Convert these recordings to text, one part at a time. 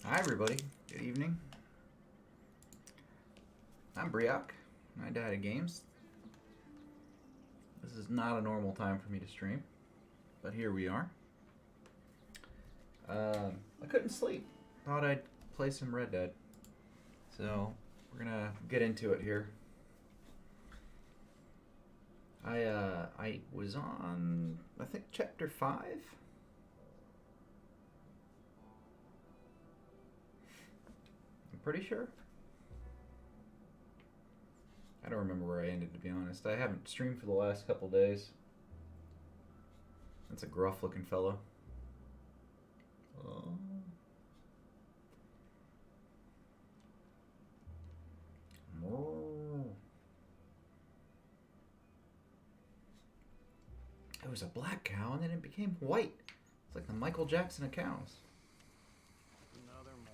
Hi everybody, good evening. I'm Briok, I died at games. This is not a normal time for me to stream, but here we are. I couldn't sleep, thought I'd play some Red Dead, so we're gonna get into it here. I was on, I think, chapter 5. I'm pretty sure. I don't remember where I ended, to be honest. I haven't streamed for the last couple days. That's a gruff looking fellow. Oh. It was a black cow and then it became white. It's like the Michael Jackson of cows. Another morning.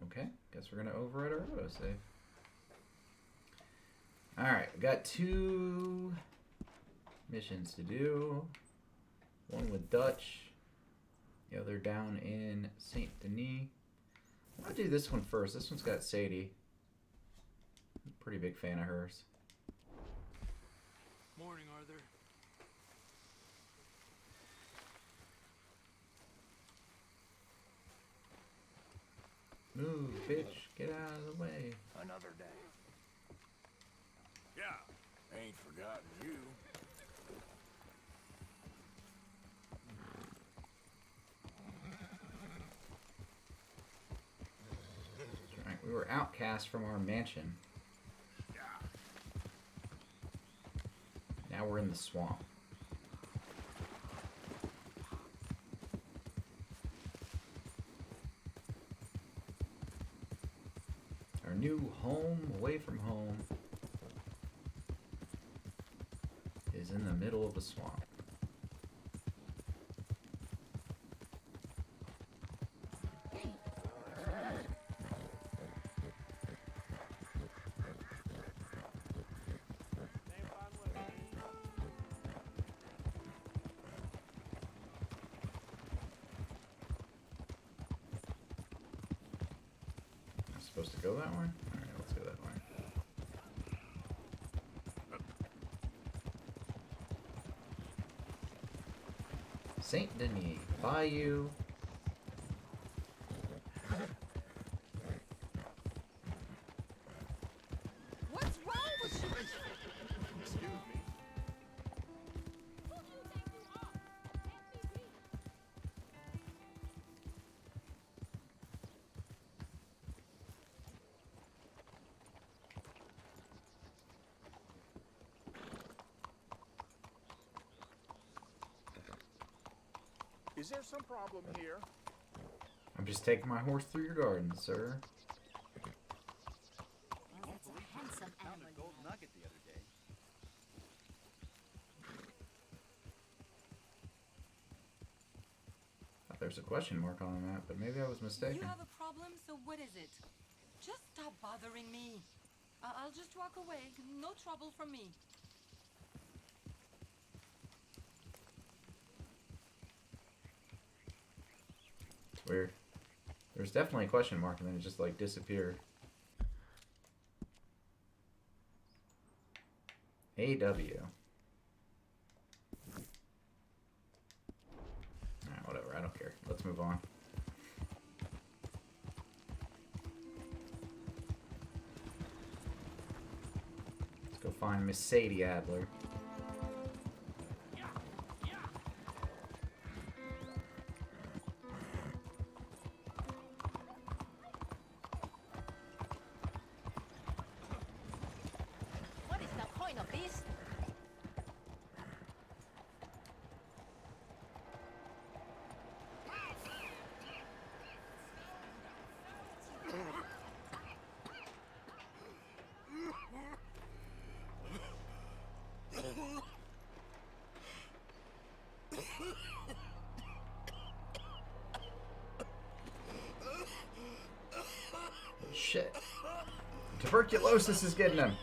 Okay, guess we're gonna override our autosave. Alright, we got 2 missions to do. One with Dutch, the other down in Saint Denis. I'll do this one first. This one's got Sadie. I'm a pretty big fan of hers. Morning, Arthur. Move, bitch. Get out of the way. Another day. Yeah, ain't forgotten you. Right, we were outcast from our mansion. Now we're in the swamp. Our new home away from home is in the middle of a swamp. Supposed to go that way? Alright, let's go that way. Saint Denis, Bayou. What's wrong with you? Excuse me. Who do you think you are? Let me be. Is there some problem here? I'm just taking my horse through your garden, sir. That's a handsome Found a animal. gold nugget the other day. Thought there's a question mark on the map, but maybe I was mistaken. You have a problem, so what is it? Just stop bothering me. I'll just walk away. No trouble from me. It's weird. There's definitely a question mark and then it just like disappeared. AW. Alright, whatever, I don't care. Let's move on. Let's go find Miss Sadie Adler. What is the point of this? Shit. Tuberculosis is getting him.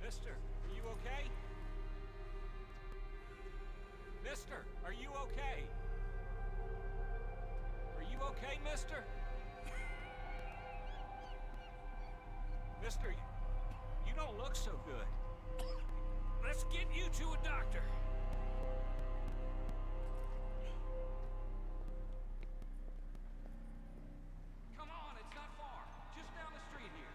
Mister, are you okay? Mister, are you okay? Are you okay, mister? Mister, you don't look so good. Let's get you to a doctor. Come on, it's not far. Just down the street here.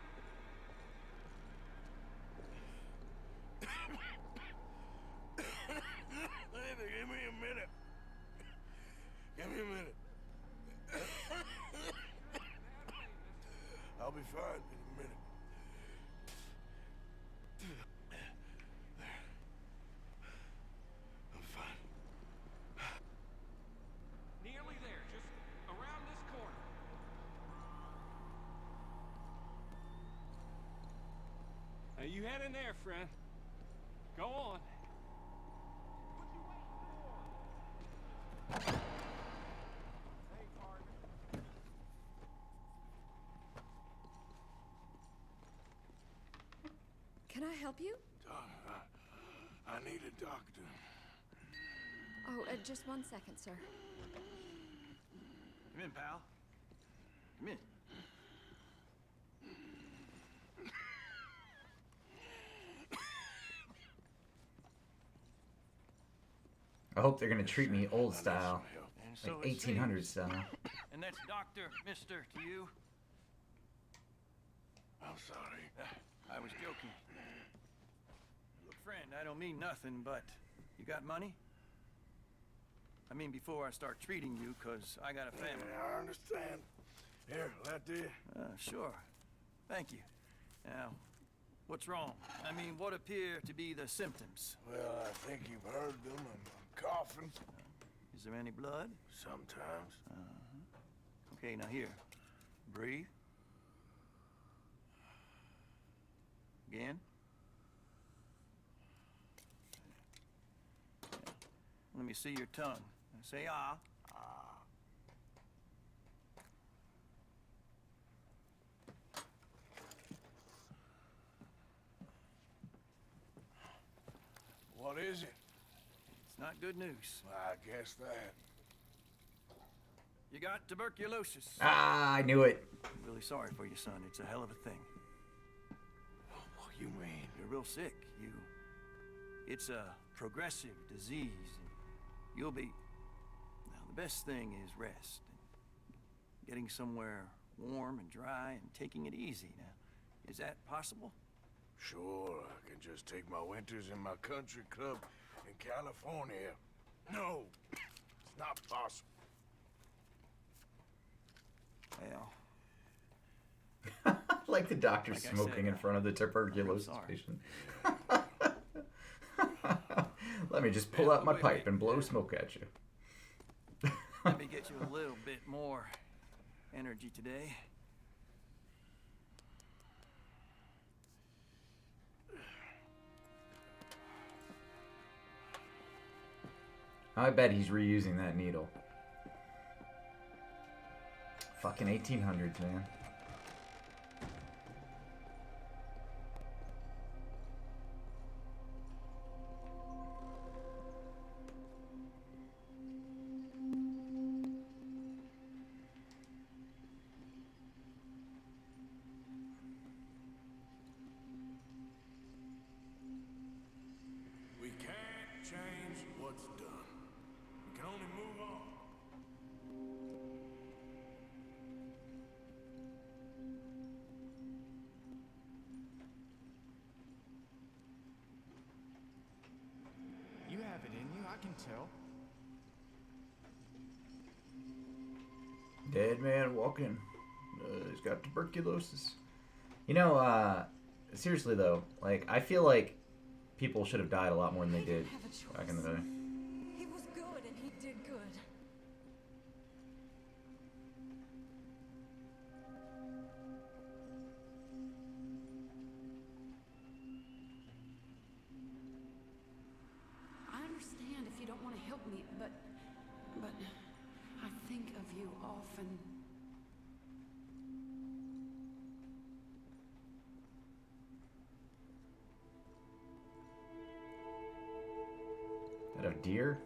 Give me a minute. Give me a minute. I'll be fine in a minute. I'm fine. Nearly there, just around this corner. Now you head in there, friend. Go on. What you waiting for? Hey, partner. Can I help you? I need a doctor. Oh, just 1 second, sir. Come in, pal. Come in. I hope they're gonna treat me old style, And like so it 1800s seems. style. And that's Doctor, Mister to you? I'm sorry. I was joking. Look, friend, I don't mean nothing, but you got money? I mean, before I start treating you, 'cause I got a family. I understand. Here, let the... Sure. Thank you. Now, what's wrong? I mean, what appear to be the symptoms? Well, I think you've heard them. I'm coughing. Is there any blood? Sometimes. Okay, now here. Breathe. Again. Let me see your tongue. Say ah. What is it? It's not good news. I guess that. You got tuberculosis. Ah, I knew it. I'm really sorry for you, son. It's a hell of a thing. What you mean? You're real sick. It's a progressive disease. And you'll be... Now, the best thing is rest. And getting somewhere warm and dry and taking it easy. Now, is that possible? Sure, I can just take my winters in my country club in California. No, it's not possible. Well, Like the doctor Like I smoking said, in front of the tuberculosis sorry. patient. Let me just pull Yeah, out my wait, pipe wait. and blow smoke at you. let me get you a little bit more energy today. I bet he's reusing that needle. Fucking 1800s, man. We can't change what's done. We can only move on. You have it in you, I can tell. Dead man walking. He's got tuberculosis. You know, seriously though, like, I feel like people should have died a lot more than they did Have a choice. back in the day. He was good and he did good. but I think of you often. That a deer?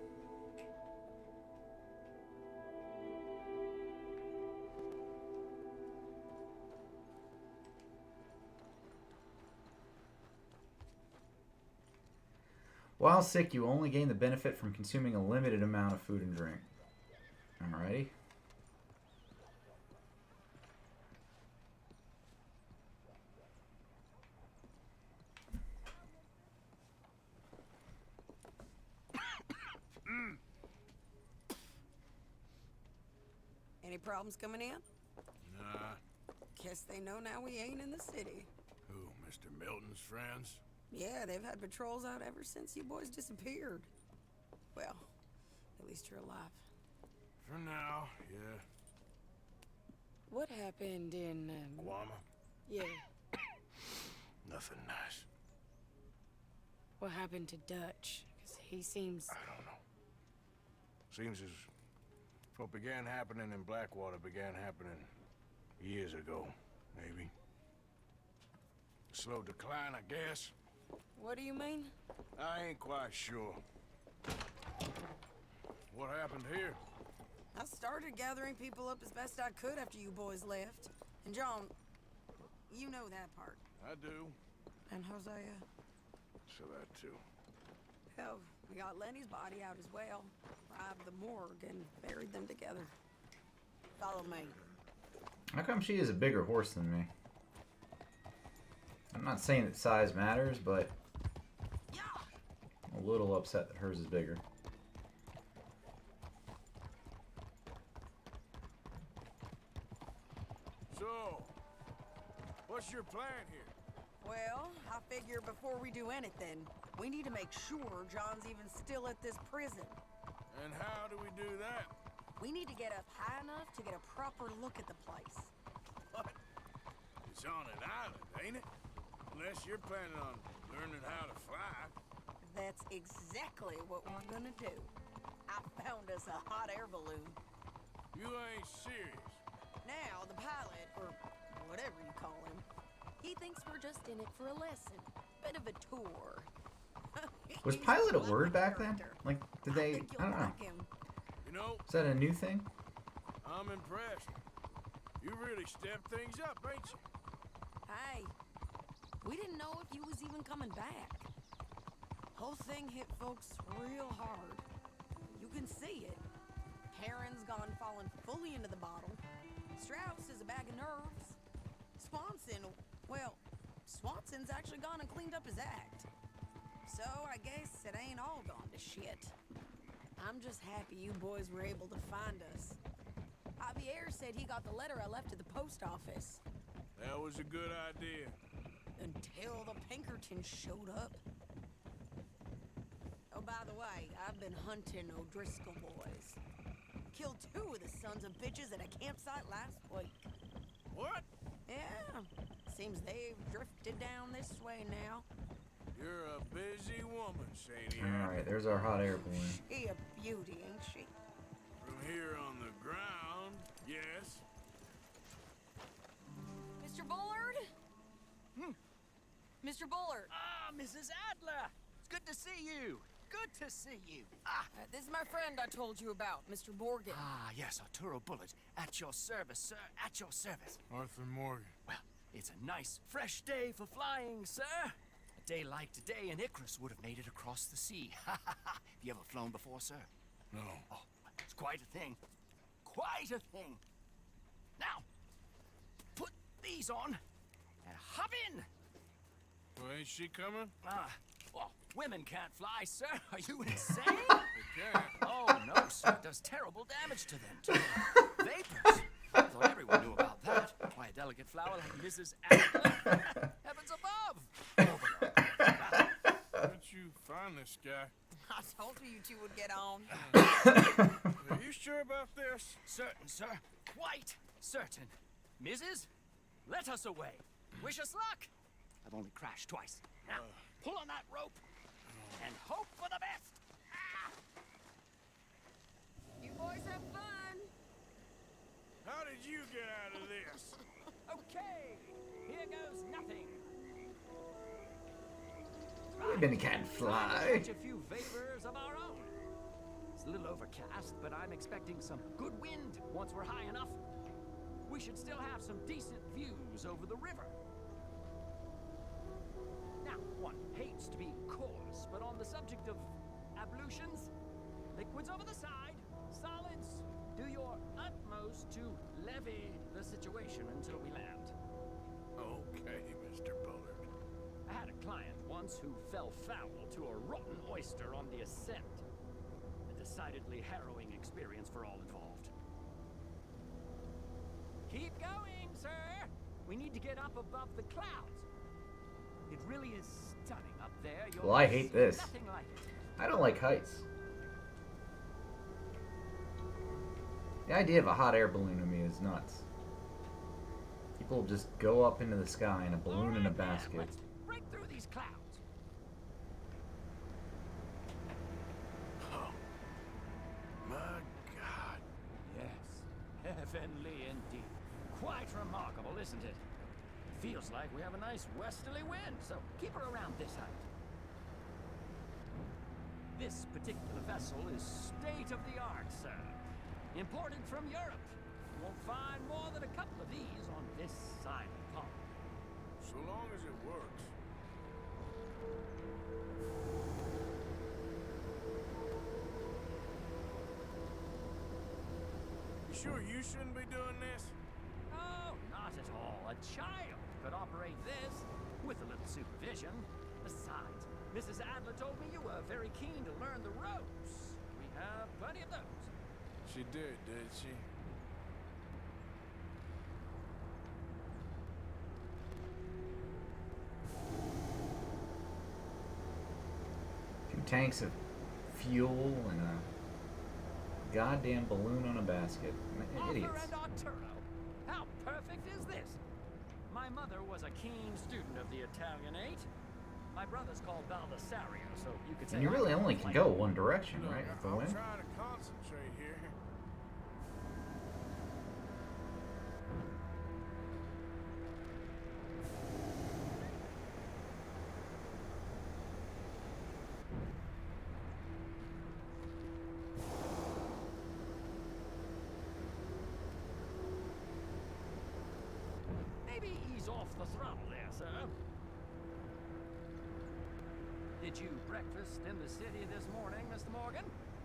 While sick, you only gain the benefit from consuming a limited amount of food and drink. Alrighty. Any problems coming in? Nah. Guess they know now we ain't in the city. Who, Mr. Milton's friends? Yeah, they've had patrols out ever since you boys disappeared. Well, at least you're alive. For now, yeah. What happened in, Guama? Yeah, Nothing nice. what happened to Dutch? 'Cause he seems... I don't know. Seems as what began happening in Blackwater began happening years ago, maybe. Slow decline, I guess. What do you mean? I ain't quite sure. What happened here? I started gathering people up as best I could after you boys left. And John, you know that part. I do. And Hosea? So that too. Hell, we got Lenny's body out as well. Robbed the morgue and buried them together. Follow me. How come she is a bigger horse than me? I'm not saying that size matters, but I'm a little upset that hers is bigger. So, what's your plan here? Well, I figure before we do anything, we need to make sure John's even still at this prison. And how do we do that? We need to get up high enough to get a proper look at the place. What? It's on an island, ain't it? Unless you're planning on learning how to fly. That's exactly what we're gonna do. I found us a hot air balloon. You ain't serious. Now, the pilot, or whatever you call him, he thinks we're just in it for a lesson. Bit of a tour. Was He's pilot a quite word the back then? character. Like, did they? think I you'll don't know. like him. You know, Is that a new thing? I'm impressed. You really stepped things up, ain't you? Hey, we didn't know if you was even coming back. Whole thing hit folks real hard. You can see it. Heron's gone falling fully into the bottle. Strauss is a bag of nerves. Swanson's actually gone and cleaned up his act. So I guess it ain't all gone to shit. I'm just happy you boys were able to find us. Javier said he got the letter I left at the post office. That was a good idea. Until the Pinkertons showed up. Oh, by the way, I've been hunting O'Driscoll boys. Killed 2 of the sons of bitches at a campsite last week. What? Yeah, seems they've drifted down this way now. You're a busy woman, Sadie. Alright, there's our hot air balloon. She a beauty, ain't she? From here on the ground, yes. Mr. Bullard? Mr. Bullard. Ah, Mrs. Adler! It's good to see you. Good to see you. This is my friend I told you about, Mr. Morgan. Yes, Arturo Bullard. At your service, sir. At your service. Arthur Morgan. Well, it's a nice, fresh day for flying, sir. A day like today, an Icarus would have made it across the sea. Have you ever flown before, sir? No. Oh, it's quite a thing. Quite a thing. Now, put these on and hop in. Well, ain't she coming? Well, women can't fly, sir. Are you insane? They can't. Oh, no, sir. It does terrible damage to them, too. Vapors. I thought everyone knew about that. Why, a delicate flower like Mrs. Adler. Heavens above. Oh, below. Where'd you find this guy? I told you 2 would get on. Are you sure about this? Certain, sir. Quite certain. Mrs., let us away. Wish us luck. I've only crashed twice. Now, pull on that rope and hope for the best. boys have fun. How did you get out of this? Okay, here goes nothing. Maybe they can't fly. Catch a few vapors of our own. It's a little overcast, but I'm expecting some good wind once we're high enough. We should still have some decent views over the river. Now, one hates to be coarse, but on the subject of ablutions, liquids over the side, solids, do your utmost to levy the situation until we land. Okay, Mr. Bullard. I had a client once who fell foul to a rotten oyster on the ascent. A decidedly harrowing experience for all involved. Keep going, sir! We need to get up above the clouds. It really is stunning up there. You'll Well, I hate see this. nothing like it. I don't like heights. The idea of a hot air balloon to me is nuts. People just go up into the sky in a balloon in a All right, now, basket. let's break through these clouds. Oh, my God. Yes, heavenly indeed. Quite remarkable, isn't it? Feels like we have a nice westerly wind, so keep her around this height. This particular vessel is state-of-the-art, sir. Imported from Europe. You won't find more than a couple of these on this side of the pond. So long as it works. You sure you shouldn't be doing this? Oh, not at all. A child could operate this with a little supervision. Besides, Mrs. Adler told me you were very keen to learn the ropes. We have plenty of those. She did she? Two tanks of fuel and a goddamn balloon on a basket. Idiots. Arthur and Arturo. How perfect is this? My mother was a keen student of the Italianate. My brother's called Baldessario, so you could say. And you really only can go one direction, Look, right? With the I'm wind? trying to concentrate here. Maybe ease off the throttle there, sir. Did you breakfast in the city this morning, Mr. Morgan?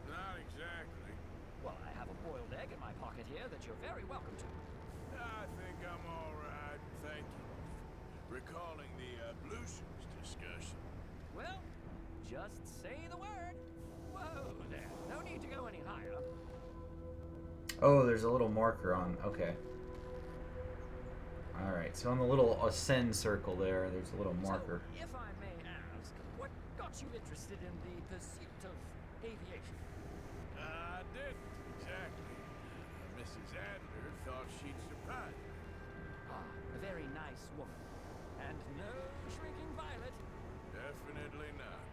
Not exactly. Well, I have a boiled egg in my pocket here that you're very welcome to. I think I'm all right, thank you. Recalling the ablutions discussion. Well, just say the word. Whoa there. No need to go any higher. Oh, there's a little marker on. Okay. Alright, so on the little ascend circle there's a little marker. So, if I may ask, what got you interested in the pursuit of aviation? I didn't, exactly. Mrs. Adler thought she'd surprise me. Ah, a very nice woman. And no shrinking violet. Definitely not.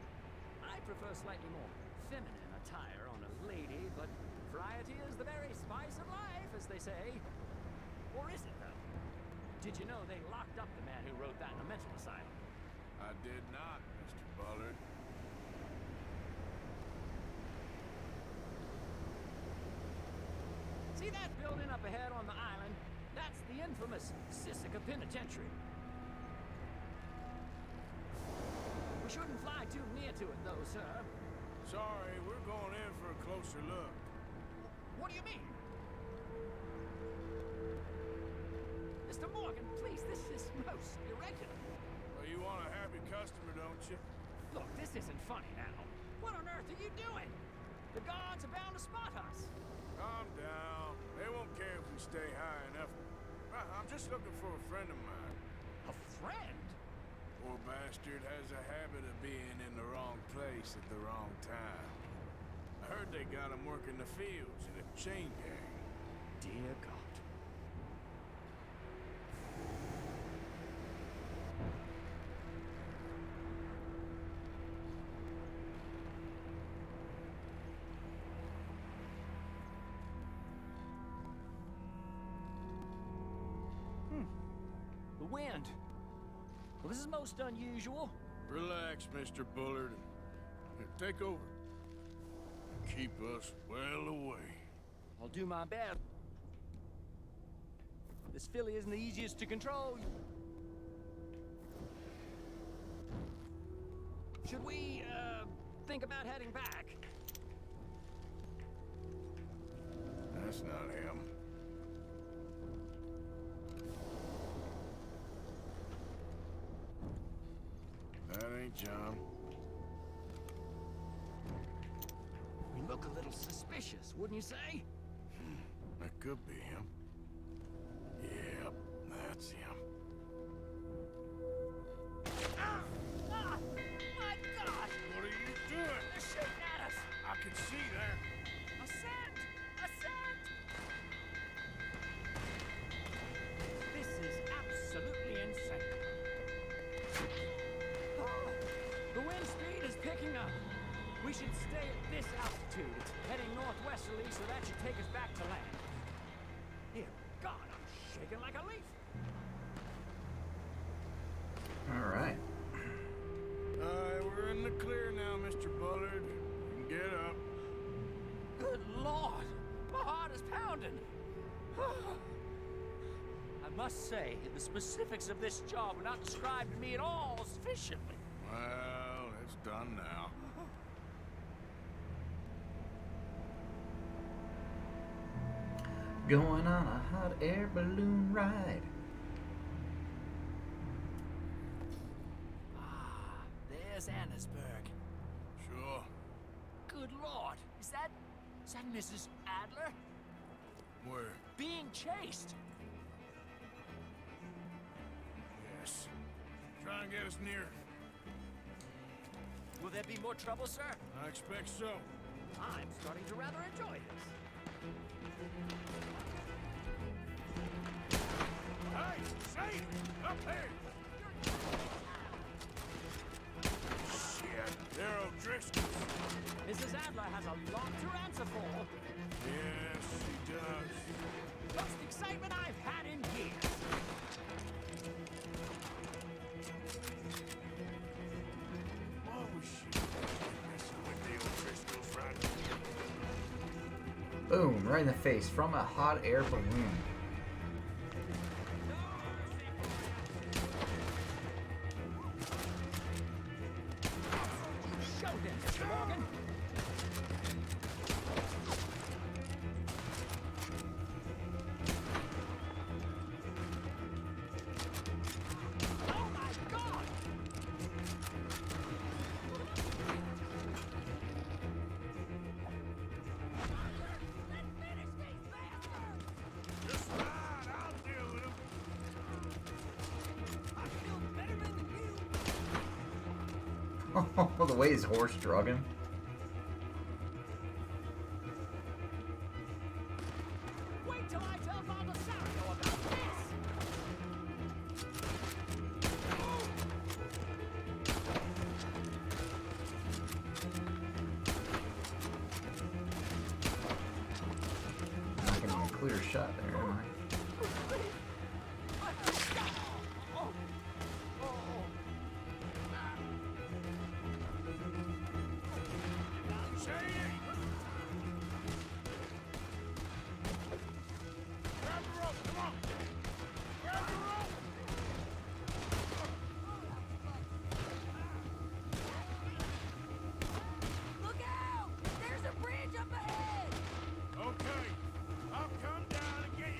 I prefer slightly more feminine attire on a lady, but variety is the very spice of life, as they say. Or is it, though? Did you know they locked up the man who wrote that in a mental asylum? I did not, Mr. Bullard. See that building up ahead on the island? That's the infamous Sisika Penitentiary. We shouldn't fly too near to it, though, sir. Sorry, we're going in for a closer look. What do you mean? Mr. Morgan, please, this is most irregular. Well, you want a happy customer, don't you? Look, this isn't funny now. What on earth are you doing? The guards are bound to spot us. Calm down. They won't care if we stay high enough. I'm just looking for a friend of mine. A friend? Poor bastard has a habit of being in the wrong place at the wrong time. I heard they got him working the fields in a chain gang. Dear God. wind. Well, this is most unusual. Relax, Mr. Bullard. Take over. Keep us well away. I'll do my best. This filly isn't the easiest to control. Should we, think about heading back? That's not him. That ain't John. We look a little suspicious, wouldn't you say? That could be him. Yep, that's him. My God! What are you doing? They're shooting at us! I can see there. A scent! A scent! This is absolutely insane. Oh, the wind speed is picking up. We should stay at this altitude. It's heading northwesterly, so that should take us back to land. Dear God, I'm shaking like a leaf. All right. We're in the clear now, Mr. Bullard. You can get up. Good Lord, my heart is pounding. I must say, the specifics of this job were not described to me at all sufficiently. Well, it's done now. Going on a hot air balloon ride. Ah, there's Annesburg. Sure. Good Lord, is that Mrs. Adler? Where? Being chased. Yes. Try and get us near. Will there be more trouble, sir? I expect so. I'm starting to rather enjoy this. Hey, Shane! Up here! Shit, they're O'Driscoll's. Mrs. Adler has a lot to answer for. Yes, she does. Most excitement I've had in years. Oh, shit. Messing with the O'Driscolls, right? Boom, right in the face from a hot air balloon. Show them, Mr. Morgan. Oh my God! Just fine, I'll deal with them. I feel better than you. Oh, the way his horse drug him. Wait till I tell Father Sarano about this! Not getting a clear shot there, am I? Shane! Grab the rope, come on! Grab the rope! Look out! There's a bridge up ahead! Okay, I'll come down and get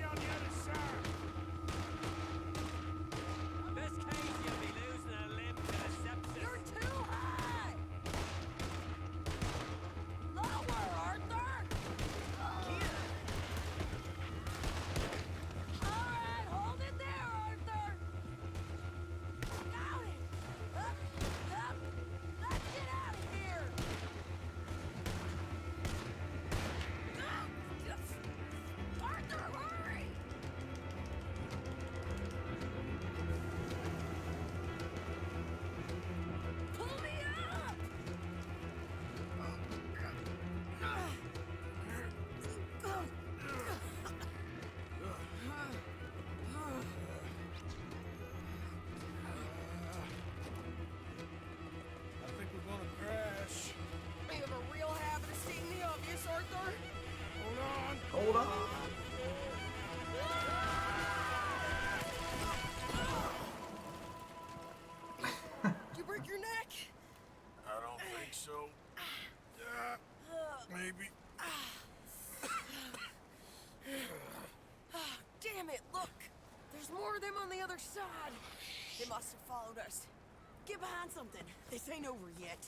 think so. Maybe. Damn it, look! There's more of them on the other side. They must have followed us. Get behind something. This ain't over yet.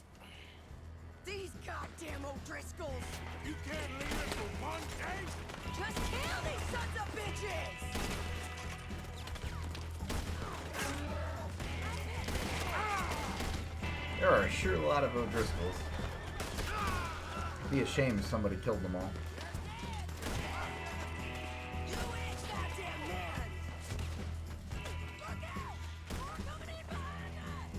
These goddamn O'Driscolls! You can't leave it for one day? Just kill these sons of bitches! There are sure a lot of O'Driscolls. It'd be a shame if somebody killed them all. You ain't goddamn man! Look out! More coming in behind us!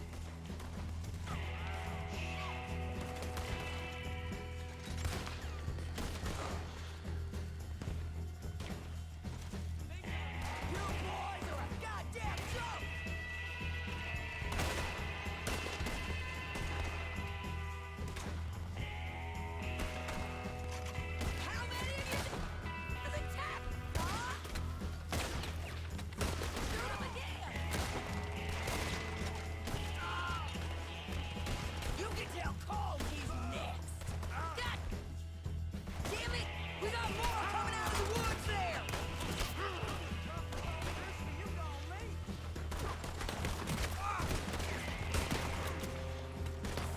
You boys are a goddamn joke! How many of you does it tap? Huh? Shoot him again! You can tell Cole he's next. God damn it! We got more coming out of the woods there! You gonna leave?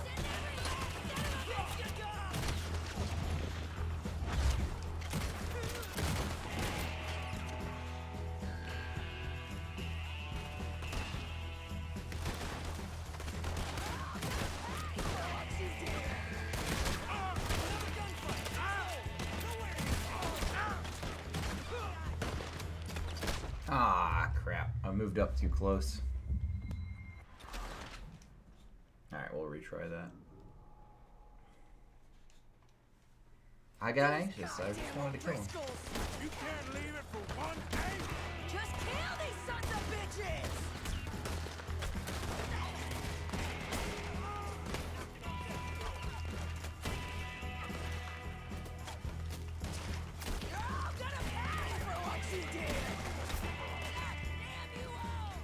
Send every last son of a bitch you got! Ah, crap. I moved up too close. Alright, we'll retry that. I got anxious. I just wanted to kill him. You can't leave it for one day? Just kill these sons of bitches! You're all gonna pay for what you did! God damn you all!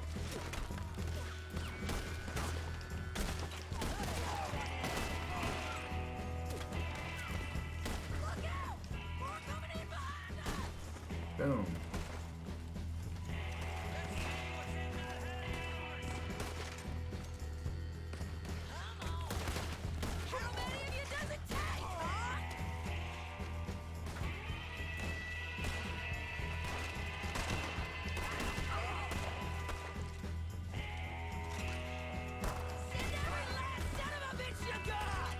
Look out! More coming in behind us! Boom. Come on! How many of you does it take, huh? Send every last son of a bitch you got!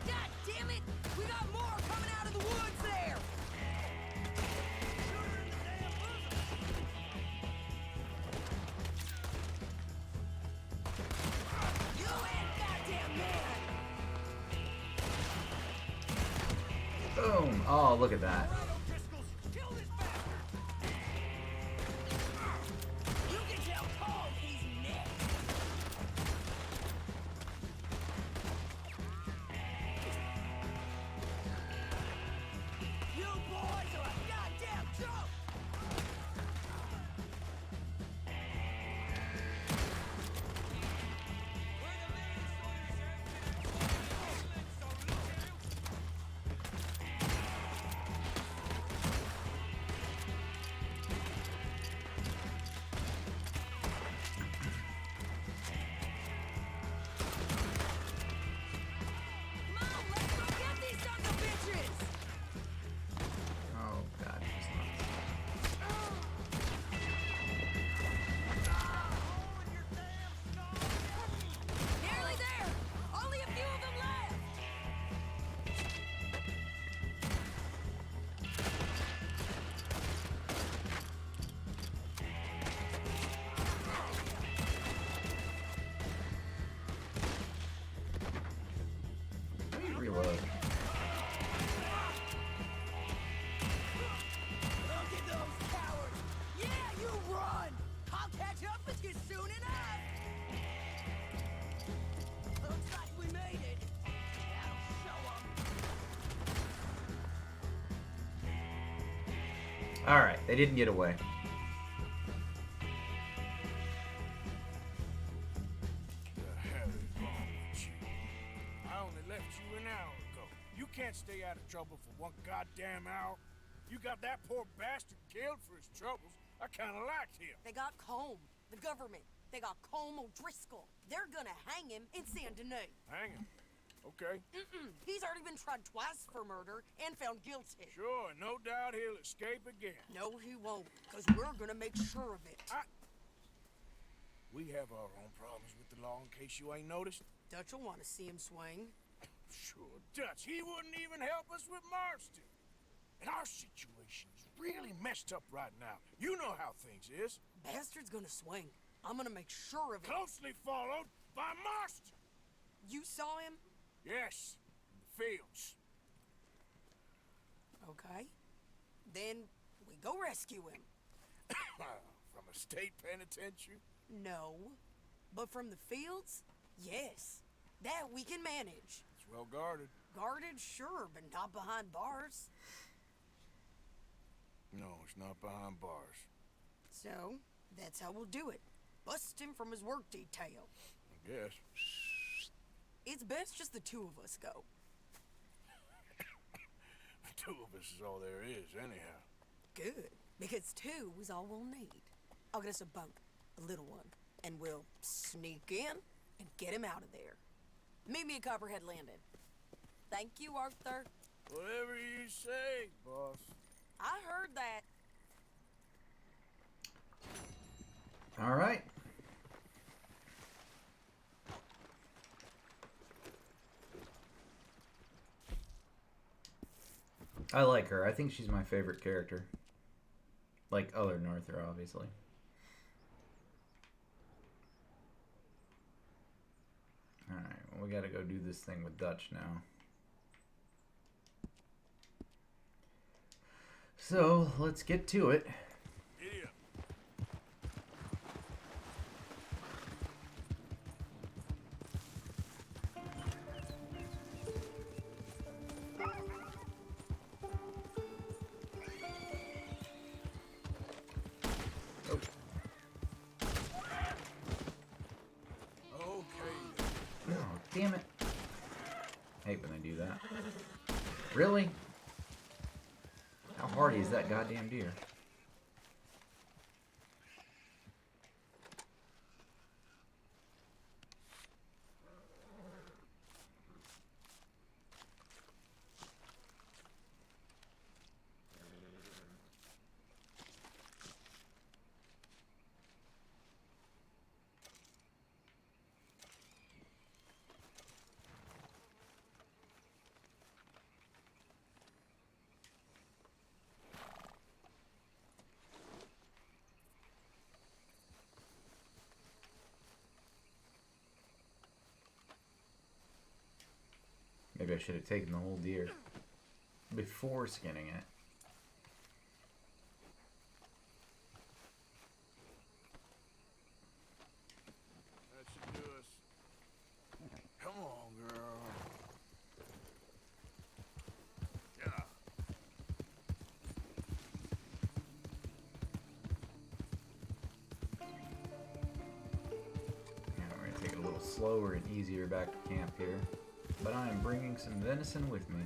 God damn it! We got more coming out of the woods there! Shoot her in the damn bosom! You ain't goddamn man! Boom. Oh, look at that. O'Driscolls, kill this bastard! You can tell Cole he's next! You boys are a goddamn joke! Come on, let's go get these sons of bitches! Oh, God. She's Nearly there! Only a few of them left! not. Let me reload. Look at those cowards! Yeah, you run! I'll catch up with you soon enough! Looks like we made it. That'll show 'em. Alright, they didn't get away. The hell is wrong with you? I only left can't stay out of trouble for one goddamn hour. You got that poor bastard killed for his troubles. I kinda liked him. They got Combe, the government. They got Combe O'Driscoll. They're gonna hang him in Saint Denis. Hang him. Okay. He's already been tried twice for murder and found guilty. Sure, no doubt he'll escape again. No, he won't, because we're gonna make sure of it. We have our own problems with the law, in case you ain't noticed. Dutch will want to see him swing. Sure, Dutch. He wouldn't even help us with Marston. And our situation's really messed up right now. You know how things is. Bastard's gonna swing. I'm gonna make sure of it. Closely followed by Marston. You saw him? Yes, in the fields. Okay. Then we go rescue him. From a state penitentiary? No. But from the fields? Yes. That we can manage. It's well guarded. Guarded, sure, but not behind bars. No, it's not behind bars. So, that's how we'll do it. Bust him from his work detail. I guess. It's best just the two of us go. The two of us is all there is, anyhow. Good, because two is all we'll need. I'll get us a boat, a little one, and we'll sneak in and get him out of there. Meet me at Copperhead Landing. Thank you, Arthur. Whatever you say, boss. I heard that. All right. I like her. I think she's my favorite character. Like other than Arthur, obviously. Alright, well, we gotta go do this thing with Dutch now. So, let's get to it. Idiot. Oh, damn it. I hate when they do that. Really? How hardy is that goddamn deer? Maybe I should have taken the whole deer before skinning it. That should do us. Come on, girl. Yeah. Yeah, we're going to take it a little slower and easier back to camp here. But I am bringing some venison with me.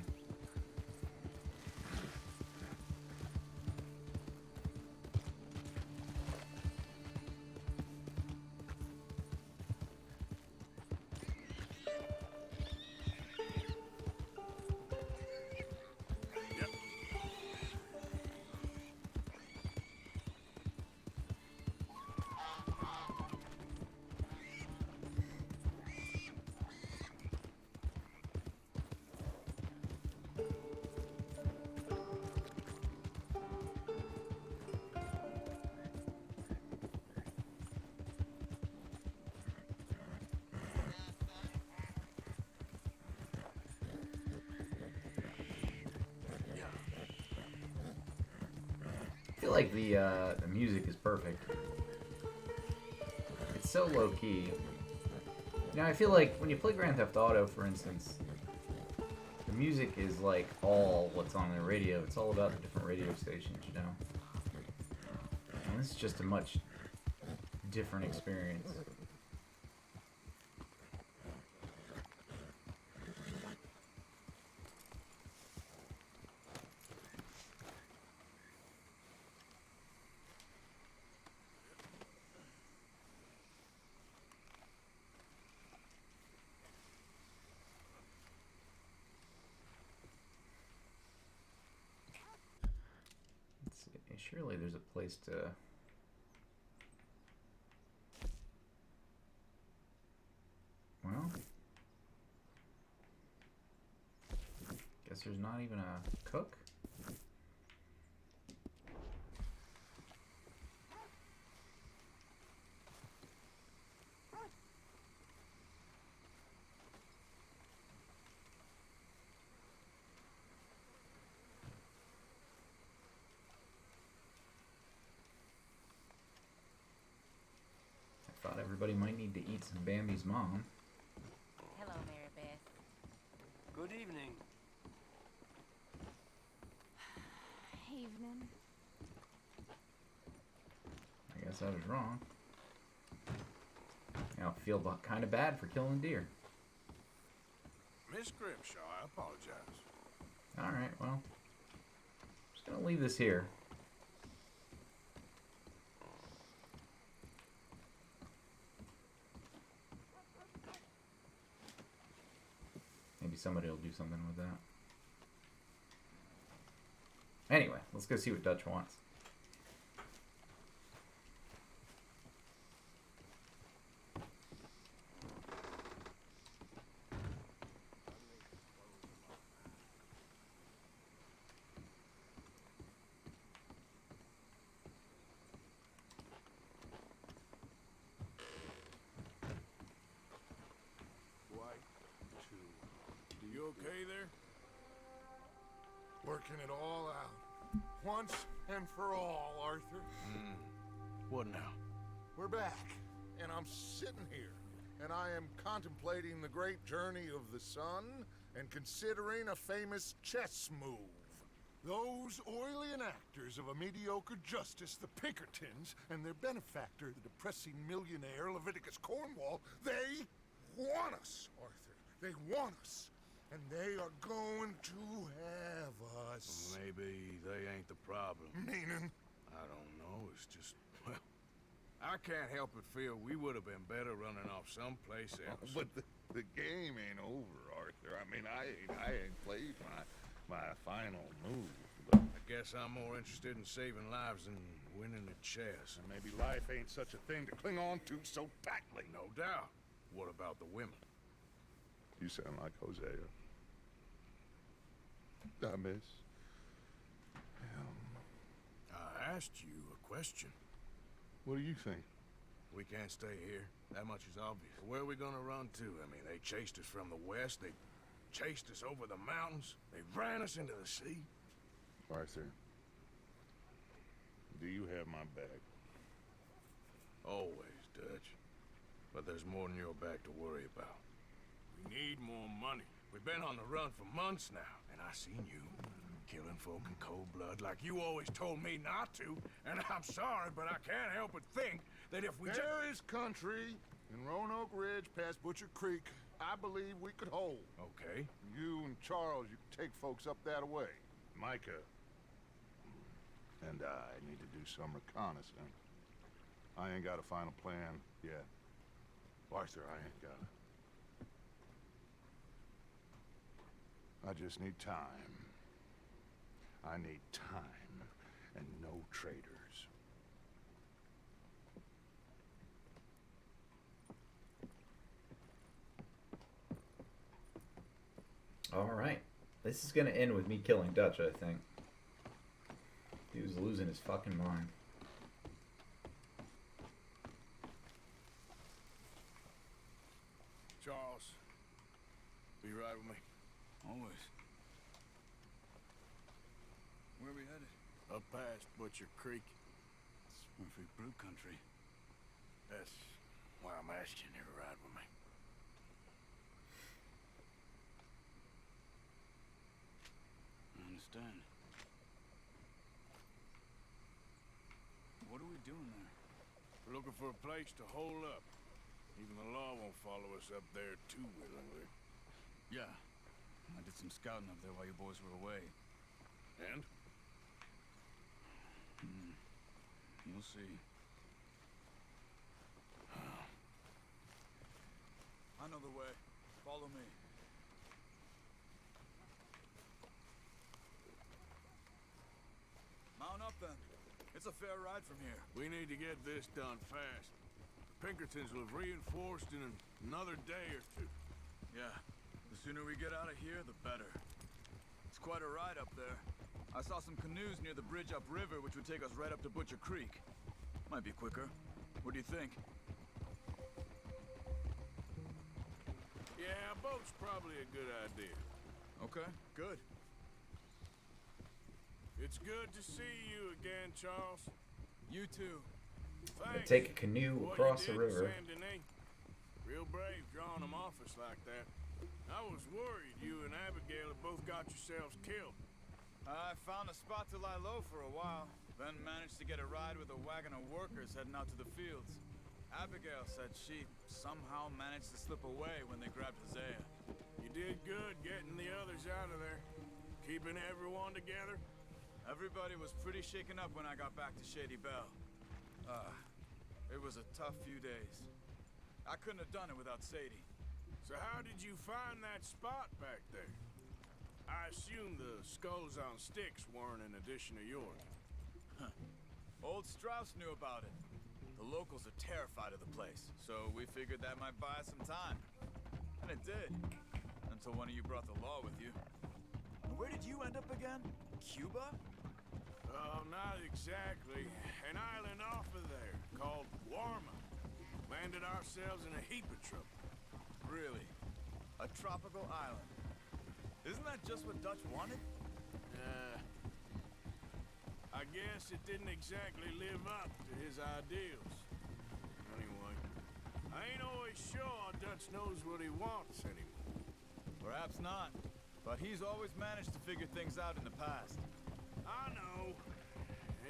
I feel like the music is perfect. It's so low key. You know, I feel like when you play Grand Theft Auto, for instance, the music is like all what's on the radio. It's all about the different radio stations, you know. And this is just a much different experience. Surely there's a place to... Well... Guess there's not even a cook? I thought everybody might need to eat some Bambi's mom. Hello, Mary Beth. Good evening. Evening. I guess I was wrong. Now I feel kind of bad for killing deer. Miss Grimshaw, I apologize. Alright, well. Just gonna leave this here. Maybe somebody will do something with that. Anyway, let's go see what Dutch wants. You okay there? Working it all out. Once and for all, Arthur. What now? We're back, and I'm sitting here, and I am contemplating the great journey of the sun and considering a famous chess move. Those oily enactors of a mediocre justice, the Pinkertons, and their benefactor, the depressing millionaire Leviticus Cornwall, they want us, Arthur. They want us. And they are going to have us. Maybe they ain't the problem. Meaning? I don't know. It's just, well, I can't help but feel we would have been better running off someplace else. But the game ain't over, Arthur. I mean, I ain't played my final move. But I guess I'm more interested in saving lives than winning at chess. and maybe life ain't such a thing to cling on to so tightly. No doubt. What about the women? You sound like Hosea. I miss. I asked you a question. What do you think? We can't stay here. That much is obvious. Where are we gonna run to? I mean, they chased us from the west. They chased us over the mountains. They ran us into the sea. Arthur, do you have my back? Always, Dutch. But there's more than your back to worry about. We need more money. We've been on the run for months now, and I seen you killing folk in cold blood like you always told me not to. And I'm sorry, but I can't help but think that if we There is country in Roanoke Ridge past Butcher Creek I believe we could hold. Okay. You and Charles, you can take folks up that way. Micah and I need to do some reconnaissance. I ain't got a final plan yet. Arthur, I ain't got it. I just need time. I need time and no traitors. Alright. This is gonna end with me killing Dutch, I think. He was losing his fucking mind. Charles, be right with me. Always. Where are we headed? Up past Butcher Creek. It's Murphy Brew Country. That's why I'm asking you to ride with me. I understand. What are we doing there? We're looking for a place to hole up. Even the law won't follow us up there too willingly. Yeah. I did some scouting up there while you boys were away. And? You'll see. I know the way. Follow me. Mount up then. What's a fair ride from here? We need to get this done fast. Pinkertons will have reinforced in another day or two. Yeah, the sooner we get out of here, the better. It's quite a ride up there. I saw some canoes near the bridge upriver, which would take us right up to Butcher Creek. Might be quicker. What do you think? Yeah, a boat's probably a good idea. Okay, good. It's good to see you again, Charles. You too. Gonna take a canoe What across you the did in river. Saint Denis. Real brave drawing them off us like that. I was worried you and Abigail had both got yourselves killed. I found a spot to lie low for a while, then managed to get a ride with a wagon of workers heading out to the fields. Abigail said she somehow managed to slip away when they grabbed Hosea. You did good getting the others out of there. Keeping everyone together. Everybody was pretty shaken up when I got back to Shady Belle. It was a tough few days. I couldn't have done it without Sadie. So how did you find that spot back there? I assume the skulls on sticks weren't an addition of yours. Old Strauss knew about it. The locals are terrified of the place, so we figured that might buy us some time. And it did. Until one of you brought the law with you. And where did you end up again? Cuba? Oh, not exactly. An island off of there, called Warma. Landed ourselves in a heap of trouble. Really? A tropical island? Isn't that just what Dutch wanted? I guess it didn't exactly live up to his ideals. Anyway, I ain't always sure Dutch knows what he wants anymore. Perhaps not. But he's always managed to figure things out in the past. I know.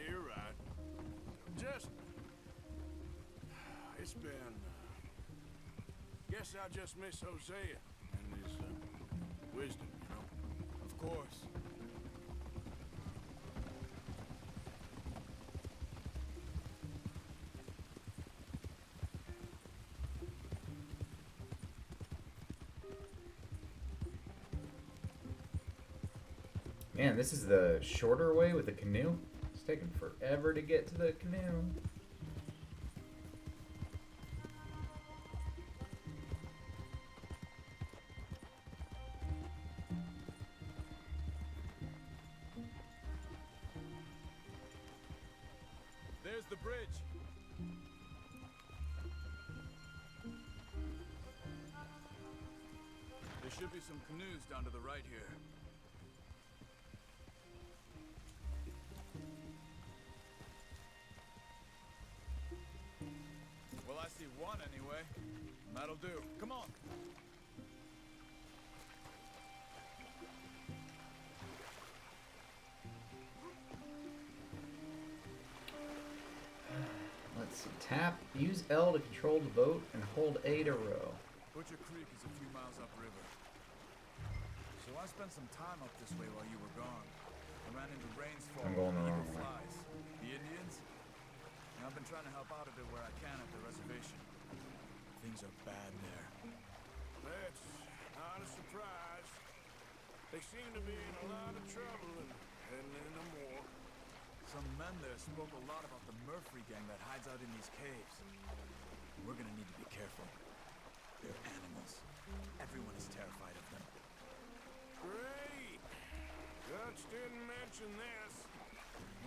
You're right. Just... It's been... Guess I just miss Hosea and his wisdom, you know? Of course. Man, this is the shorter way with the canoe. It's taking forever to get to the canoe. There's the bridge. There should be some canoes down to the right here. Well, I see one anyway. That'll do. Come on. Let's see. Tap. Use L to control the boat and hold A to row. Butcher Creek is a few miles upriver. So I spent some time up this way while you were gone. I ran into Rainsfall I'm going the and wrong Eagle way. Flies. The Indians? And I've been trying to help out a bit where I can at the reservation. Things are bad there. That's not a surprise. They seem to be in a lot of trouble and heading into more. Some men there spoke a lot about the Murphy gang that hides out in these caves. We're gonna need to be careful. They're animals. Everyone is terrified of them. Great. Dutch didn't mention this.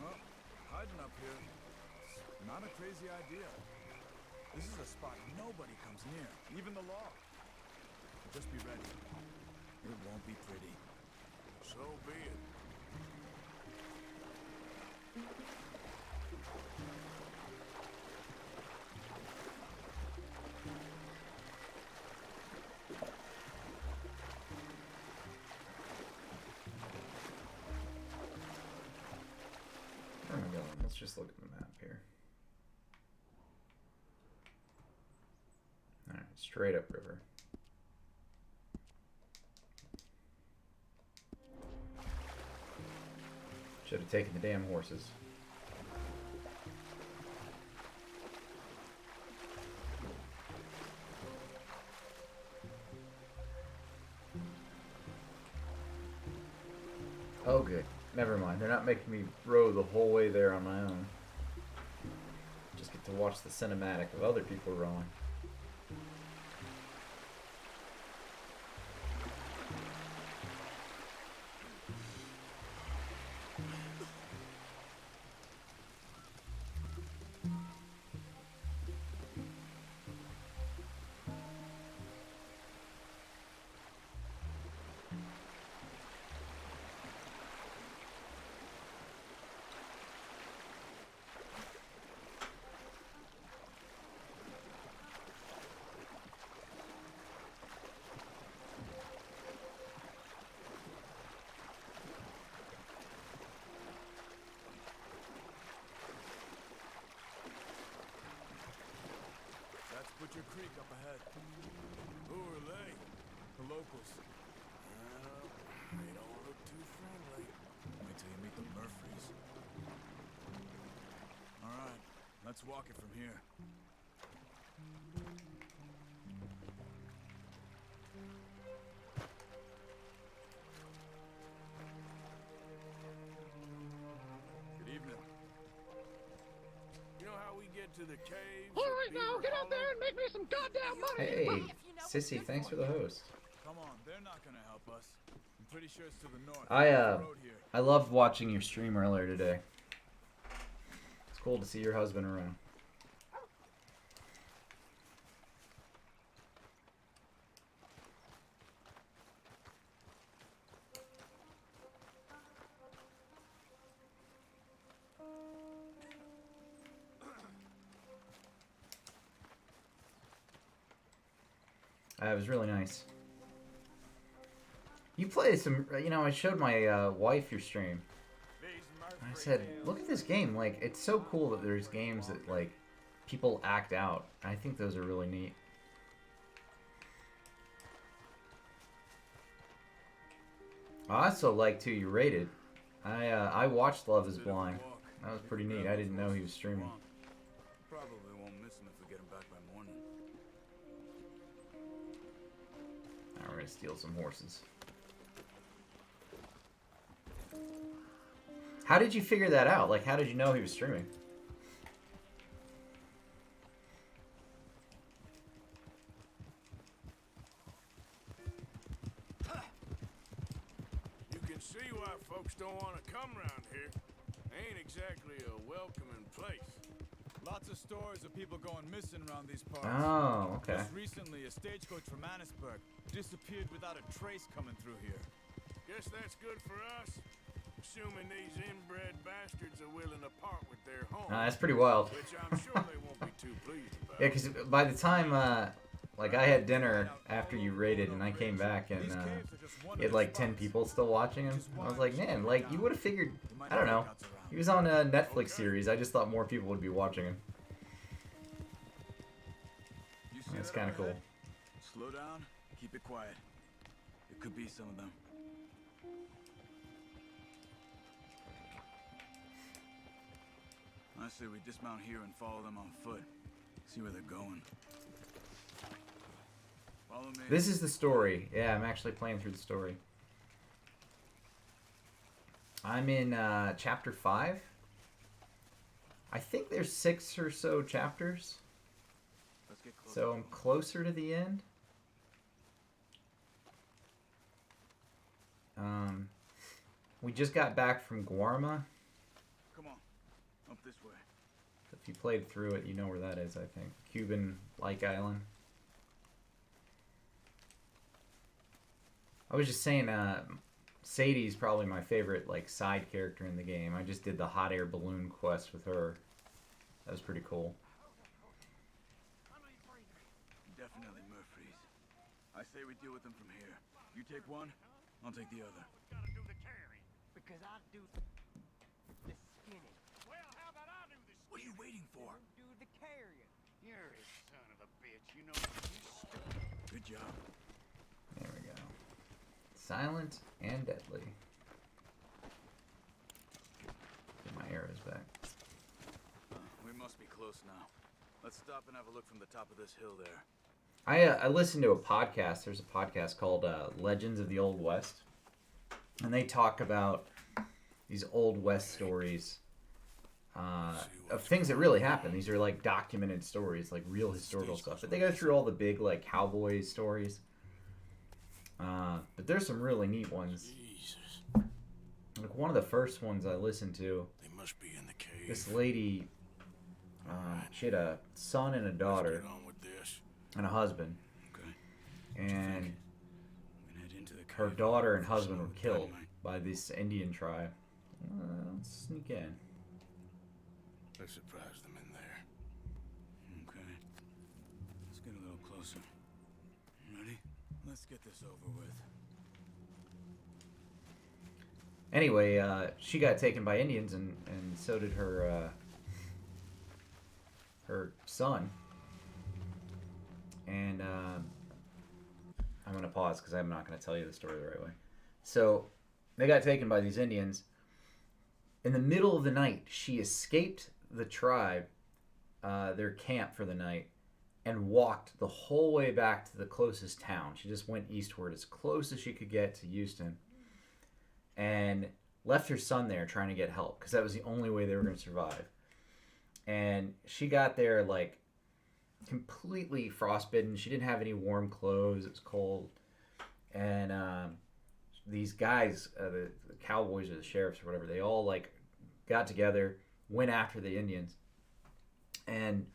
Well, hiding up here, it's not a crazy idea. This is a spot nobody comes near, even the law. Just be ready. It won't be pretty. So be it. Where am I going? Let's just look at the map here. Alright, straight up river. Should have taken the damn horses. Oh good. Never mind. They're not making me row the whole way there on my own. to watch the cinematic of other people rolling. That's Butcher Creek up ahead. Who are they? The locals. They don't look too friendly. Wait till you meet the Murphys. Alright, let's walk it from here. Good evening. You know how we get to the caves? All right, now get out there and make me some goddamn money. Hey, Sissy, thanks for the host. Come on, they're not gonna help us. I'm pretty sure it's to the north. The road here. I loved watching your stream earlier today. It's cool to see your husband around. It was really nice. You play some, you know, I showed my wife your stream. I said, look at this game. Like, it's so cool that there's games that, like, people act out. I think those are really neat. I also like, too, you rated. I watched Love is Blind. That was pretty neat. I didn't know he was streaming. Probably won't miss him if we get him back by morning. Now we're gonna steal some horses. How did you figure that out? Like, how did you know he was streaming? You can see why folks don't want to come around here. Ain't exactly a welcoming place. Lots of stories of people going missing around these parts. Oh, okay. Just recently, a stagecoach from Annisburg disappeared without a trace coming through here. Guess that's good for us. Assuming these inbred bastards are willing to part with their home. That's pretty wild. Which I'm sure they won't be too pleased about. Yeah, because by the time, like, I had dinner after you raided and I came back and you had like 10 people still watching him. I was like, man, like, you would have figured, I don't know. He was on a Netflix series. I just thought more people would be watching him. That's kind of cool. Slow down, keep it quiet. It could be some of them. I say we dismount here and follow them on foot. See where they're going. Follow me. This is the story. Yeah, I'm actually playing through the story. I'm in chapter 5. I think there's 6 or so chapters. Let's get closer. So I'm closer to the end. We just got back from Guarma. Come on, up this way. If you played through it, you know where that is, I think. Cuban-like island. I was just saying, Sadie's probably my favorite, like, side character in the game. I just did the hot air balloon quest with her. That was pretty cool. Definitely Murphys. I say we deal with them from here. You take one, I'll take the other. Gotta do the carrying. Because I do the skinning. Well, how about I do the skinning? What are you waiting for? Do the carrying. You're a son of a bitch, you know you stupid. Good job. There we go. Silent and deadly. Get my arrows back. We must be close now. Let's stop and have a look from the top of this hill there. I listened to a podcast. There's a podcast called Legends of the Old West. And they talk about these Old West stories of things that really happened. These are like documented stories, like real historical stuff. But they go through all the big like cowboy stories. But there's some really neat ones. Like one of the first ones I listened to. They must be in the cave. This lady, she had a son and a daughter, and a husband. Okay. And her daughter and husband were killed by this Indian tribe. Let's sneak in. They surprised them in there. Okay. Let's get a little closer. Ready? Let's get this over with. Anyway, she got taken by Indians, and so did her her son. And I'm going to pause because I'm not going to tell you the story the right way. So they got taken by these Indians. In the middle of the night, she escaped the tribe, their camp for the night, and walked the whole way back to the closest town. She just went eastward as close as she could get to Houston, and left her son there trying to get help because that was the only way they were going to survive. And she got there like completely frostbitten. She didn't have any warm clothes. It was cold. And these guys, the cowboys or the sheriffs or whatever, they all like got together, went after the Indians. And,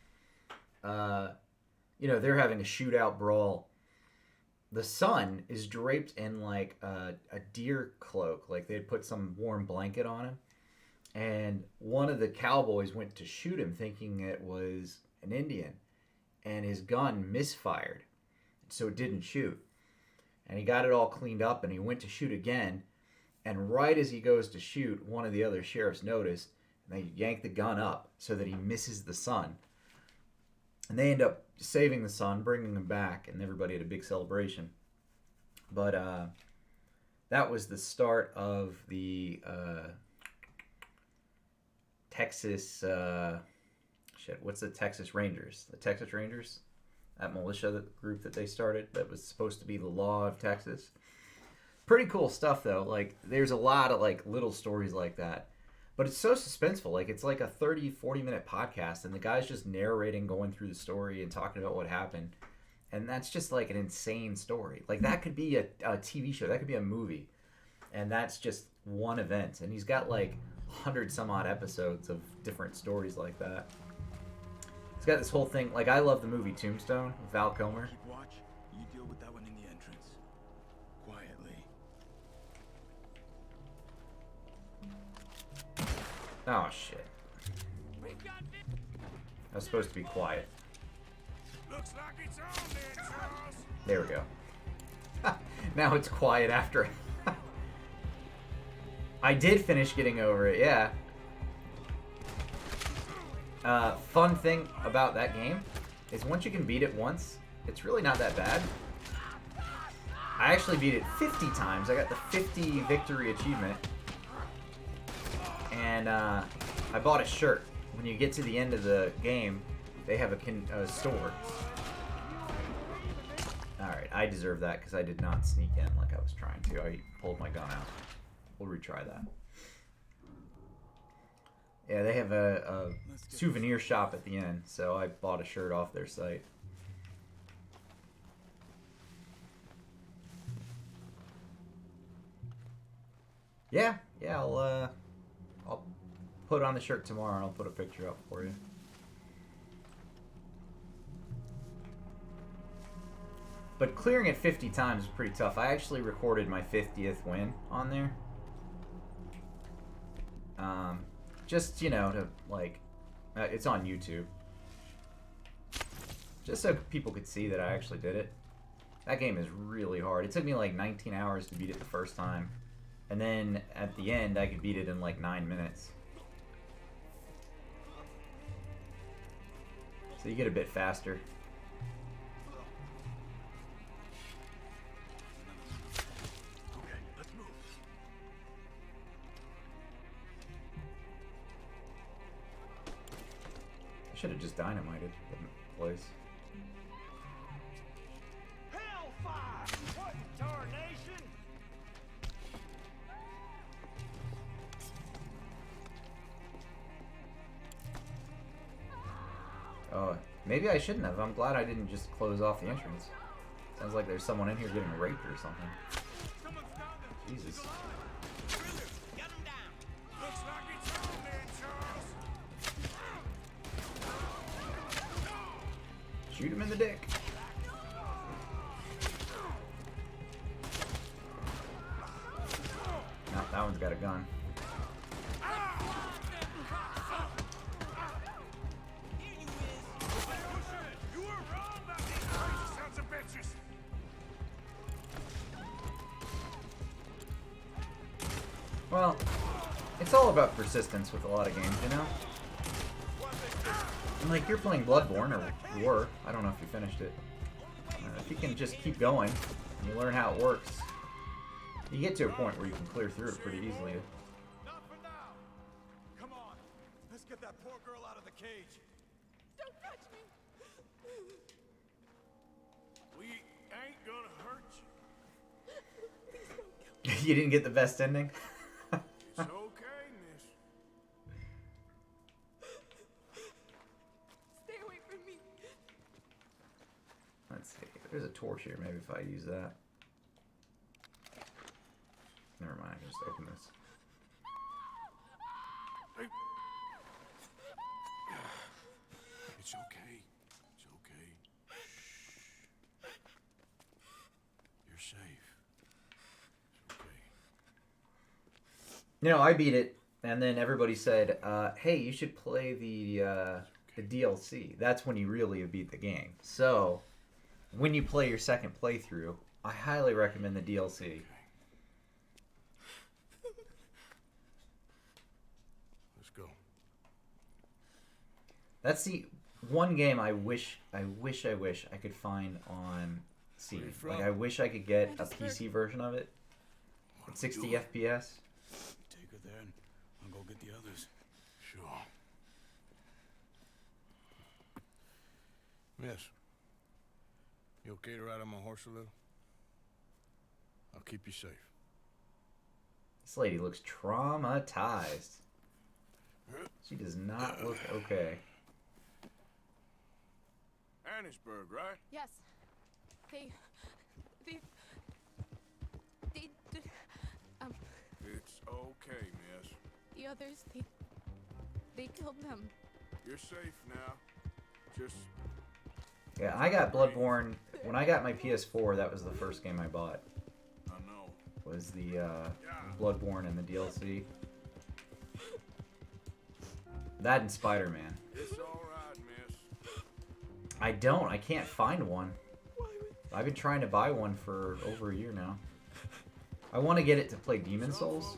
they're having a shootout brawl. The son is draped in like a deer cloak. Like they'd put some warm blanket on him. And one of the cowboys went to shoot him thinking it was an Indian. And his gun misfired. So it didn't shoot. And he got it all cleaned up and he went to shoot again. And right as he goes to shoot, one of the other sheriffs noticed. And they yank the gun up so that he misses the son. And they end up saving the son, bringing him back. And everybody had a big celebration. But that was the start of the Texas... what's the Texas Rangers? The Texas Rangers? That militia group that they started that was supposed to be the law of Texas. Pretty cool stuff, though. Like, there's a lot of, like, little stories like that. But it's so suspenseful. Like, it's like a 30, 40-minute podcast, and the guy's just narrating, going through the story and talking about what happened. And that's just, like, an insane story. Like, that could be a TV show. That could be a movie. And that's just one event. And he's got, like, 100-some-odd episodes of different stories like that. He's got this whole thing. Like, I love the movie Tombstone with Val Kilmer. Keep watch. You deal with that one in the entrance. Quietly. Oh, shit. I was supposed to be quiet. Looks like it's on there, Charles. There we go. Now it's quiet after. I did finish getting over it, yeah. Fun thing about that game is once you can beat it once, it's really not that bad. I actually beat it 50 times. I got the 50 victory achievement. And I bought a shirt. When you get to the end of the game, they have a store. Alright, I deserve that because I did not sneak in like I was trying to. I pulled my gun out. We'll retry that. Yeah, they have a souvenir shop at the end, so I bought a shirt off their site. Yeah, I'll put on the shirt tomorrow and I'll put a picture up for you. But clearing it 50 times is pretty tough. I actually recorded my 50th win on there. Just, to, like, it's on YouTube. Just so people could see that I actually did it. That game is really hard. It took me, like, 19 hours to beat it the first time. And then, at the end, I could beat it in, like, 9 minutes. So you get a bit faster. Should have just dynamited the place. Hellfire! What tarnation? Maybe I shouldn't have. I'm glad I didn't just close off the entrance. Sounds like there's someone in here getting raped or something. Jesus. Shoot him in the dick. No, that one's got a gun. Well, it's all about persistence with a lot of games, you know? And like, you're playing Bloodborne, or you were. I don't know if you finished it. If you can just keep going, and you learn how it works, you get to a point where you can clear through it pretty easily. Not for now. Come on. Let's get that poor girl out of the cage. Don't touch me. We ain't gonna hurt you. You didn't get the best ending? It's okay, miss. Stay away from me. Let's see. There's a torch here. Maybe if I use that. Never mind. I can just open this. It's okay. It's okay. You're safe. It's okay. You know, I beat it, and then everybody said, hey, you should play the DLC. That's when you really have beat the game. So, when you play your second playthrough, I highly recommend the DLC. Let's go. That's the one game I wish I could find on Steam. Like, I wish I could get a PC version of it. At 60 FPS. Take her there and I'll go get the others. Sure. Miss, you okay to ride on my horse a little? I'll keep you safe. This lady looks traumatized. She does not look okay. Annisburg, right? Yes. They It's okay, miss. the others, they killed them. You're safe now. Just Yeah, I got Bloodborne. When I got my PS4, that was the first game I bought. I know. Was the Bloodborne and the DLC. That and Spider-Man. It's all right, miss. I don't. I can't find one. I've been trying to buy one for over a year now. I want to get it to play Demon Souls.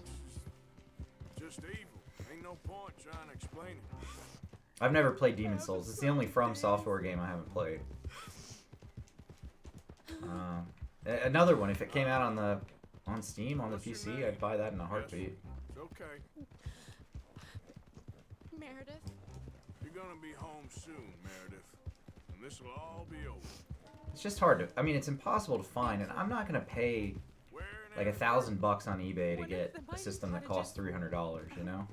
Just evil. Ain't no point trying to explain it. I've never played Demon Souls. It's the only From Software game I haven't played. Another one. If it came out on Steam on the PC, I'd buy that in a heartbeat. It's okay. Meredith. You're gonna be home soon, Meredith. And this will all be over. It's just hard to. I mean, it's impossible to find, and I'm not gonna pay like $1,000 on eBay to get a system that costs $300. You know.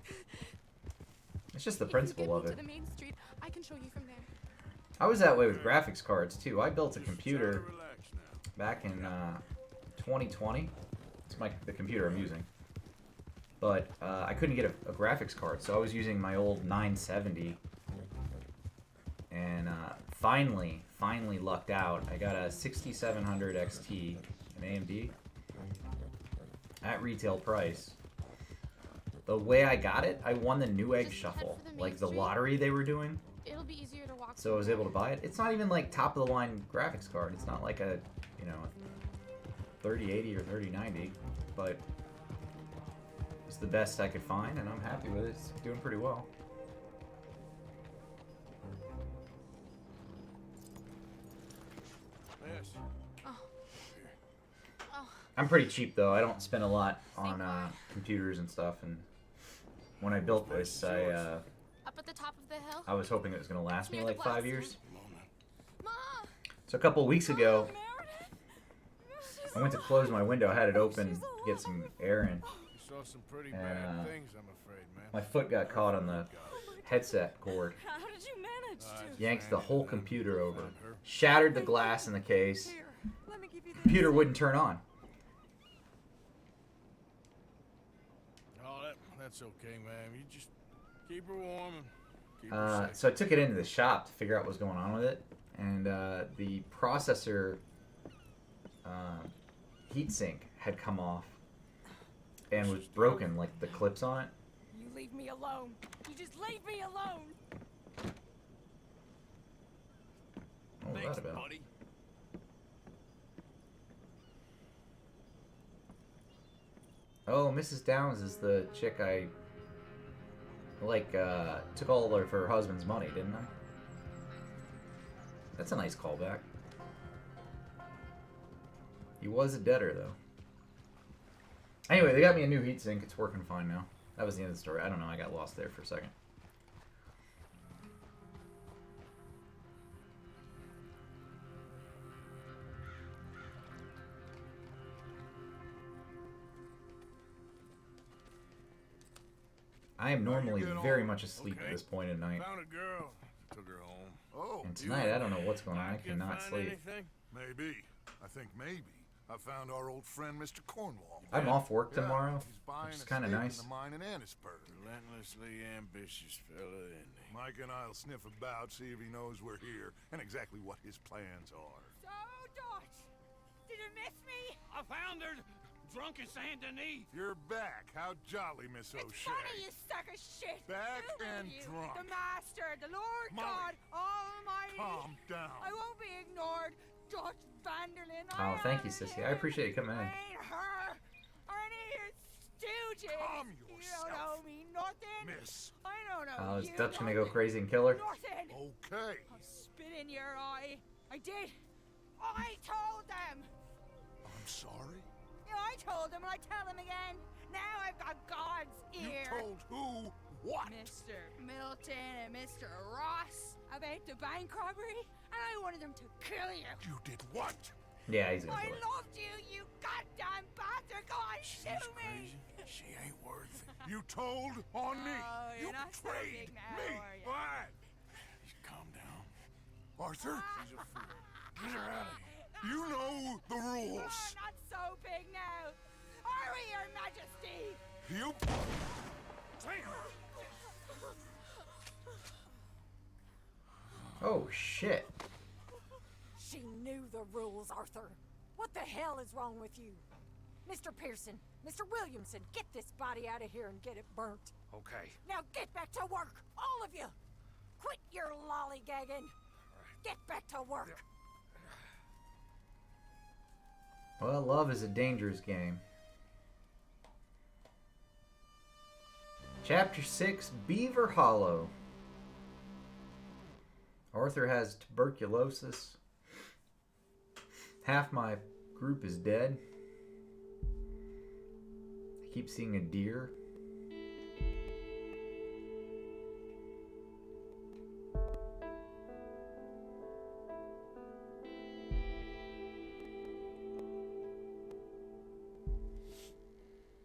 It's just the principle of it. To the main street, I can show you from there. I was that way with graphics cards too. I built a computer back in 2020. It's the computer I'm using. But I couldn't get a graphics card, so I was using my old 970. And finally lucked out. I got a 6700 XT, an AMD, at retail price. The way I got it, I won the Newegg Shuffle, like the lottery they were doing. It'll be easier to walk. So I was able to buy it. It's not even like top of the line graphics card. It's not like a, 3080 or 3090, but it's the best I could find, and I'm happy with it. It's doing pretty well. Yes. I'm pretty cheap though. I don't spend a lot on computers and stuff. And when I built this, Up at the top of the hill. I was hoping it was gonna last me Near the like 5 glass. years. Ma! So a couple of weeks ago, I went to close my window. I had it open to get some air in. You saw some pretty bad things, I'm afraid, man. My foot got caught on the headset cord. How did you manage? managed to. Yanks the whole computer over. Shattered the glass in the case. Computer wouldn't turn on. Oh, that's okay, man. You just keep her warm and keep her safe. So I took it into the shop to figure out what's going on with it. And the processor heatsink had come off and was broken, like the clips on it. You leave me alone. You just leave me alone. What was that about? Buddy. Oh, Mrs. Downs is the chick I took all of her husband's money, didn't I? That's a nice callback. He was a debtor, though. Anyway, they got me a new heatsink. It's working fine now. That was the end of the story. I don't know. I got lost there for a second. I am normally very much asleep at this point at night. Found a girl. Took her home. Oh, And tonight, I don't know what's going on. I cannot sleep. Maybe. I think maybe. I found our old friend, Mr. Cornwall. I'm off work tomorrow, He's buying which is a kind of stake nice. in the mine in Annisburg. Relentlessly ambitious fella, isn't he? Mike and I'll sniff about, see if he knows we're here, and exactly what his plans are. So, Dutch, did you miss me? I found her drunk in Saint Denis. You're back. How jolly, Miss It's O'Shea. funny, you sack of shit. Back Who are and you? drunk. The Master, the Lord Molly. God Almighty. Calm down. I won't be ignored, Dutch Vanderlyn. Oh, thank you, Sissy. I appreciate you coming in. I ain't her or any of your stooges. Calm You yourself. don't owe me nothing. Miss. I don't know Oh, is you Dutch gonna go nothing. crazy and kill her? Nothing. Okay. I'll spit in your eye. I did. I told them. I'm sorry. Yeah, I told them. I tell them again. Now I've got God's ear. You told who what? Mr. Milton and Mr. Ross about the bank robbery, and I wanted them to kill you. You did what? Yeah, he's gonna I kill her. loved you, you goddamn bastard. Go on, shoot me. She ain't worth it. You told on me. Oh, You you're not so betrayed big now, me. are you? What? Just calm down. Arthur? She's a fool. Get her out of here. You know the You're rules. not so big now. Are we, Your Majesty? You. Oh, shit. She knew the rules, Arthur. What the hell is wrong with you? Mr. Pearson, Mr. Williamson, get this body out of here and get it burnt. Okay. Now get back to work, all of you. Quit your lollygagging. Get back to work. Well, love is a dangerous game. Chapter 6, Beaver Hollow. Arthur has tuberculosis. Half my group is dead. I keep seeing a deer.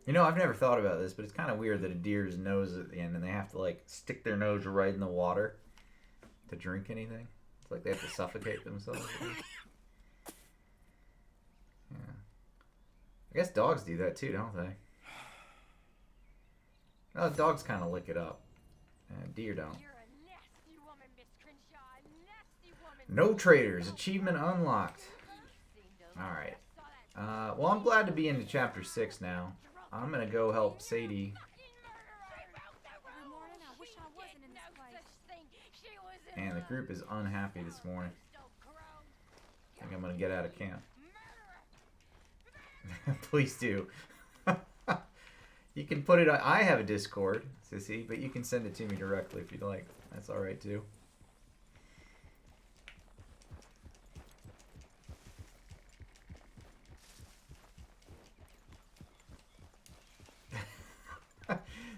You know, I've never thought about this, but it's kind of weird that a deer's nose at the end and they have to, like, stick their nose right in the water to drink anything. It's like they have to suffocate themselves. Yeah. I guess dogs do that too, don't they? No, dogs kind of lick it up. Deer don't. You're a nasty woman, Miss Crenshaw. A nasty woman. No traders. Achievement unlocked. Alright. Well, I'm glad to be into Chapter 6 now. I'm going to go help Sadie. Every morning, I wish I wasn't in this place. And the group is unhappy this morning. I think I'm going to get out of camp. Please do. You can put it on. I have a Discord, Sissy, but you can send it to me directly if you'd like. That's alright too.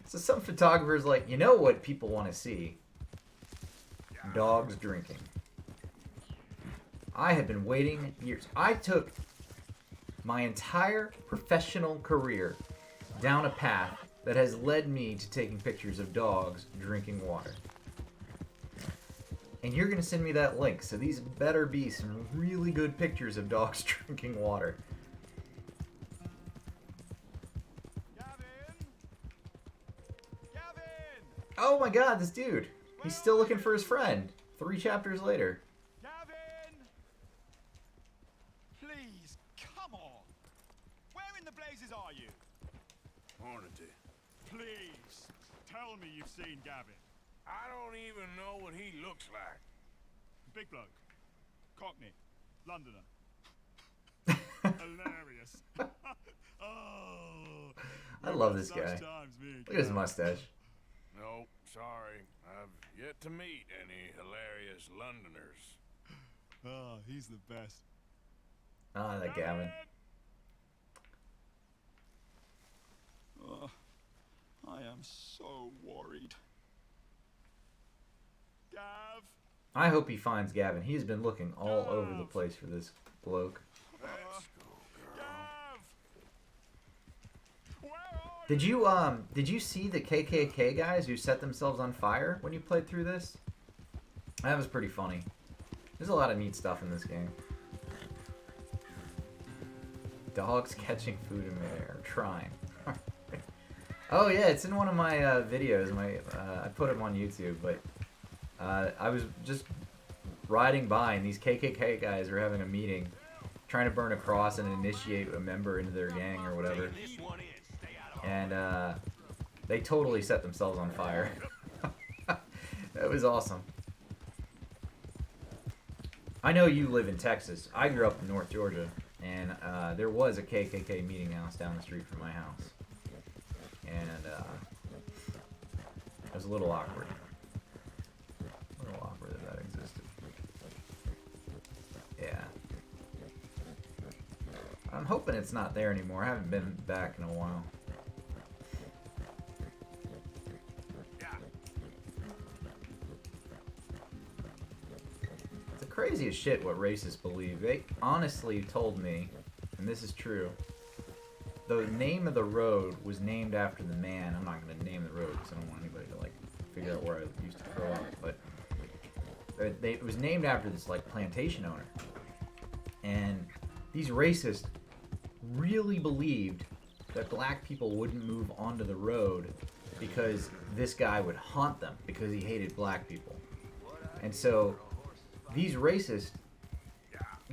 So some photographers like, you know what people want to see? Dogs drinking. I have been waiting years. I took my entire professional career down a path that has led me to taking pictures of dogs drinking water. And you're gonna send me that link, so these better be some really good pictures of dogs drinking water. Oh my god, this dude! He's still looking for his friend. 3 chapters later. Please, come on. Where in the blazes are you? Hornady. Please, tell me you've seen Gavin. I don't even know what he looks like. Big bloke. Cockney. Londoner. Hilarious. Oh. I love this guy. Look at his mustache. No, sorry. I've yet to meet any hilarious Londoners. Oh, he's the best. Ah, that Gavin. Oh, I am so worried. Gav! I hope he finds Gavin. He's been looking all over the place for this bloke. Let's go, girl. Did you see the KKK guys who set themselves on fire when you played through this? That was pretty funny. There's a lot of neat stuff in this game. Dogs catching food in midair, trying. Oh yeah, it's in one of my videos. I put them on YouTube, but I was just riding by and these KKK guys were having a meeting, trying to burn a cross and initiate a member into their gang or whatever. And they totally set themselves on fire. That was awesome. I know you live in Texas. I grew up in North Georgia, and there was a KKK meeting house down the street from my house. And it was a little awkward. A little awkward that existed. Yeah. I'm hoping it's not there anymore. I haven't been back in a while. It's the craziest shit what racists believe. They honestly told me, and this is true, the name of the road was named after the man. I'm not going to name the road because I don't want anybody to like figure out where I used to grow up, but it was named after this like plantation owner. And these racists really believed that black people wouldn't move onto the road because this guy would haunt them because he hated black people. And so these racists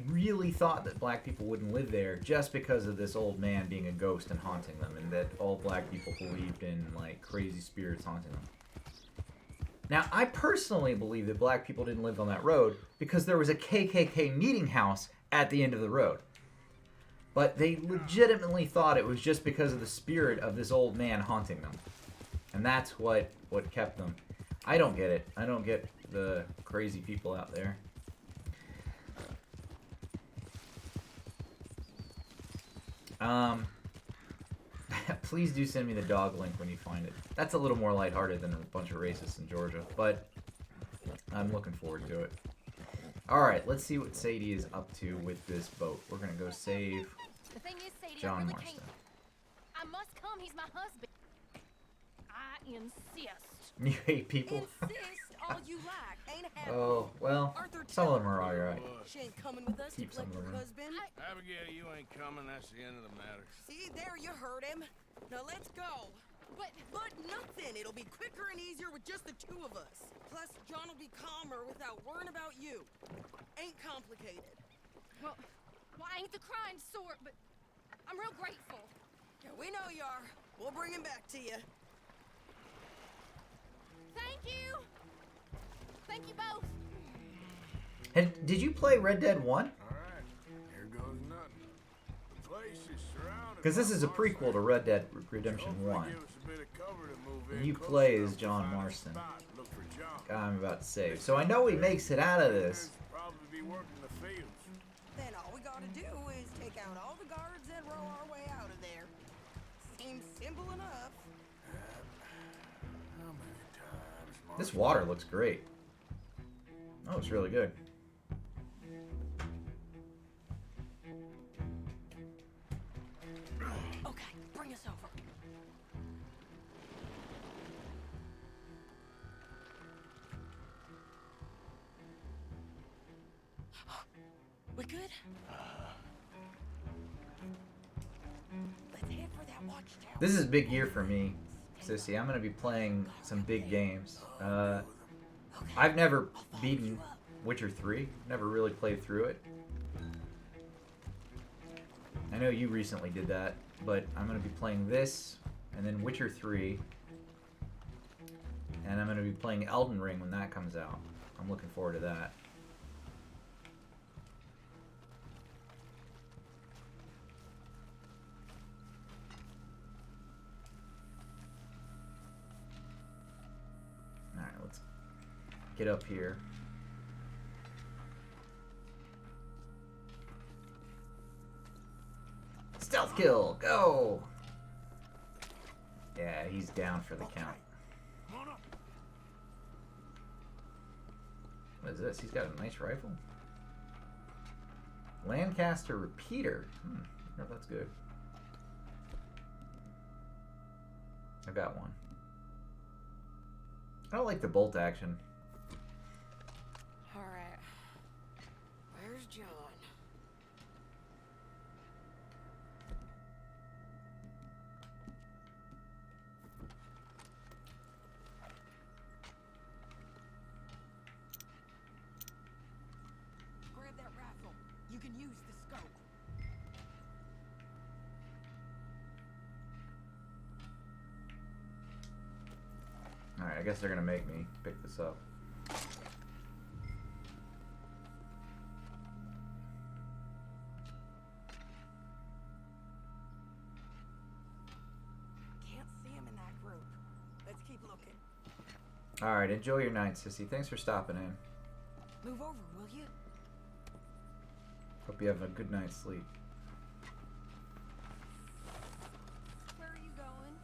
really thought that black people wouldn't live there just because of this old man being a ghost and haunting them, and that all black people believed in like crazy spirits haunting them. Now, I personally believe that black people didn't live on that road because there was a KKK meeting house at the end of the road. But they legitimately thought it was just because of the spirit of this old man haunting them. And that's what kept them. I don't get it. I don't get the crazy people out there. Please do send me the dog link when you find it. That's a little more lighthearted than a bunch of racists in Georgia, but I'm looking forward to it. Alright, let's see what Sadie is up to with this boat. We're gonna go save The thing is, Sadie, John I really Marston. can't. I must come. He's my husband. I insist. You hate people? Insist all you like. Ain't happening. Oh, well, some of them are alright. She ain't coming with us Keep to collect some of her them. husband. Abigail, you ain't coming. That's the end of the matter. See, there you heard him. Now let's go. But nothing. It'll be quicker and easier with just the two of us. Plus, John will be calmer without worrying about you. Ain't complicated. Well, I ain't the crying sort, but I'm real grateful. Yeah, we know you are. We'll bring him back to you. Thank you. Thank you both. And did you play Red Dead 1? All right, here goes nothing. The place is surrounded. Because this is a prequel to Red Dead Redemption 1. And you play as John Marston, guy I'm about to save. So I know he makes it out of this. Probably be working the fields. Then all we gotta do is take out all the guards and row our way out of there. Seems simple enough. How many times? This water looks great. Oh, it's really good. Okay, bring us over. We good? Let's head for that watchtower. This is a big year for me, Sissy. I'm gonna be playing some big games. I've never beaten Witcher 3. Never really played through it. I know you recently did that, but I'm gonna be playing this, and then Witcher 3, and I'm gonna be playing Elden Ring when that comes out. I'm looking forward to that. Alright, let's get up here. Stealth kill, go! Yeah, he's down for the count. What is this? He's got a nice rifle. Lancaster repeater. I wonder if that's good. I've got one. I don't like the bolt action. Alright. Where's John? Grab that rifle. You can use the scope. Alright, I guess they're gonna make me pick this up. Can't see him in that group. Let's keep looking. Alright, enjoy your night, Sissy. Thanks for stopping in. Move over, will you? Hope you have a good night's sleep. Where are you going?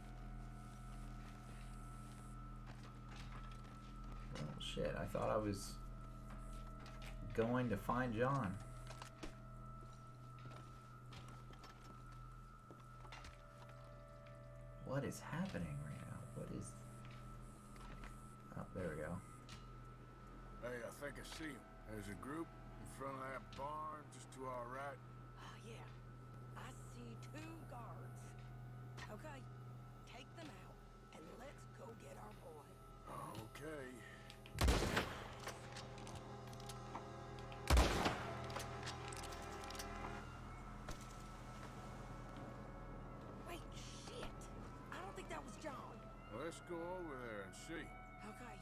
Oh shit, I thought I was going to find John. What is happening right now? What is... Oh, there we go. Hey, I think I see him. There's a group in front of that barn just to our right. Oh, yeah. I see 2 guards. Okay, take them out, and let's go get our boy. Okay. Wait, shit! I don't think that was John. Let's go over there and see. Okay,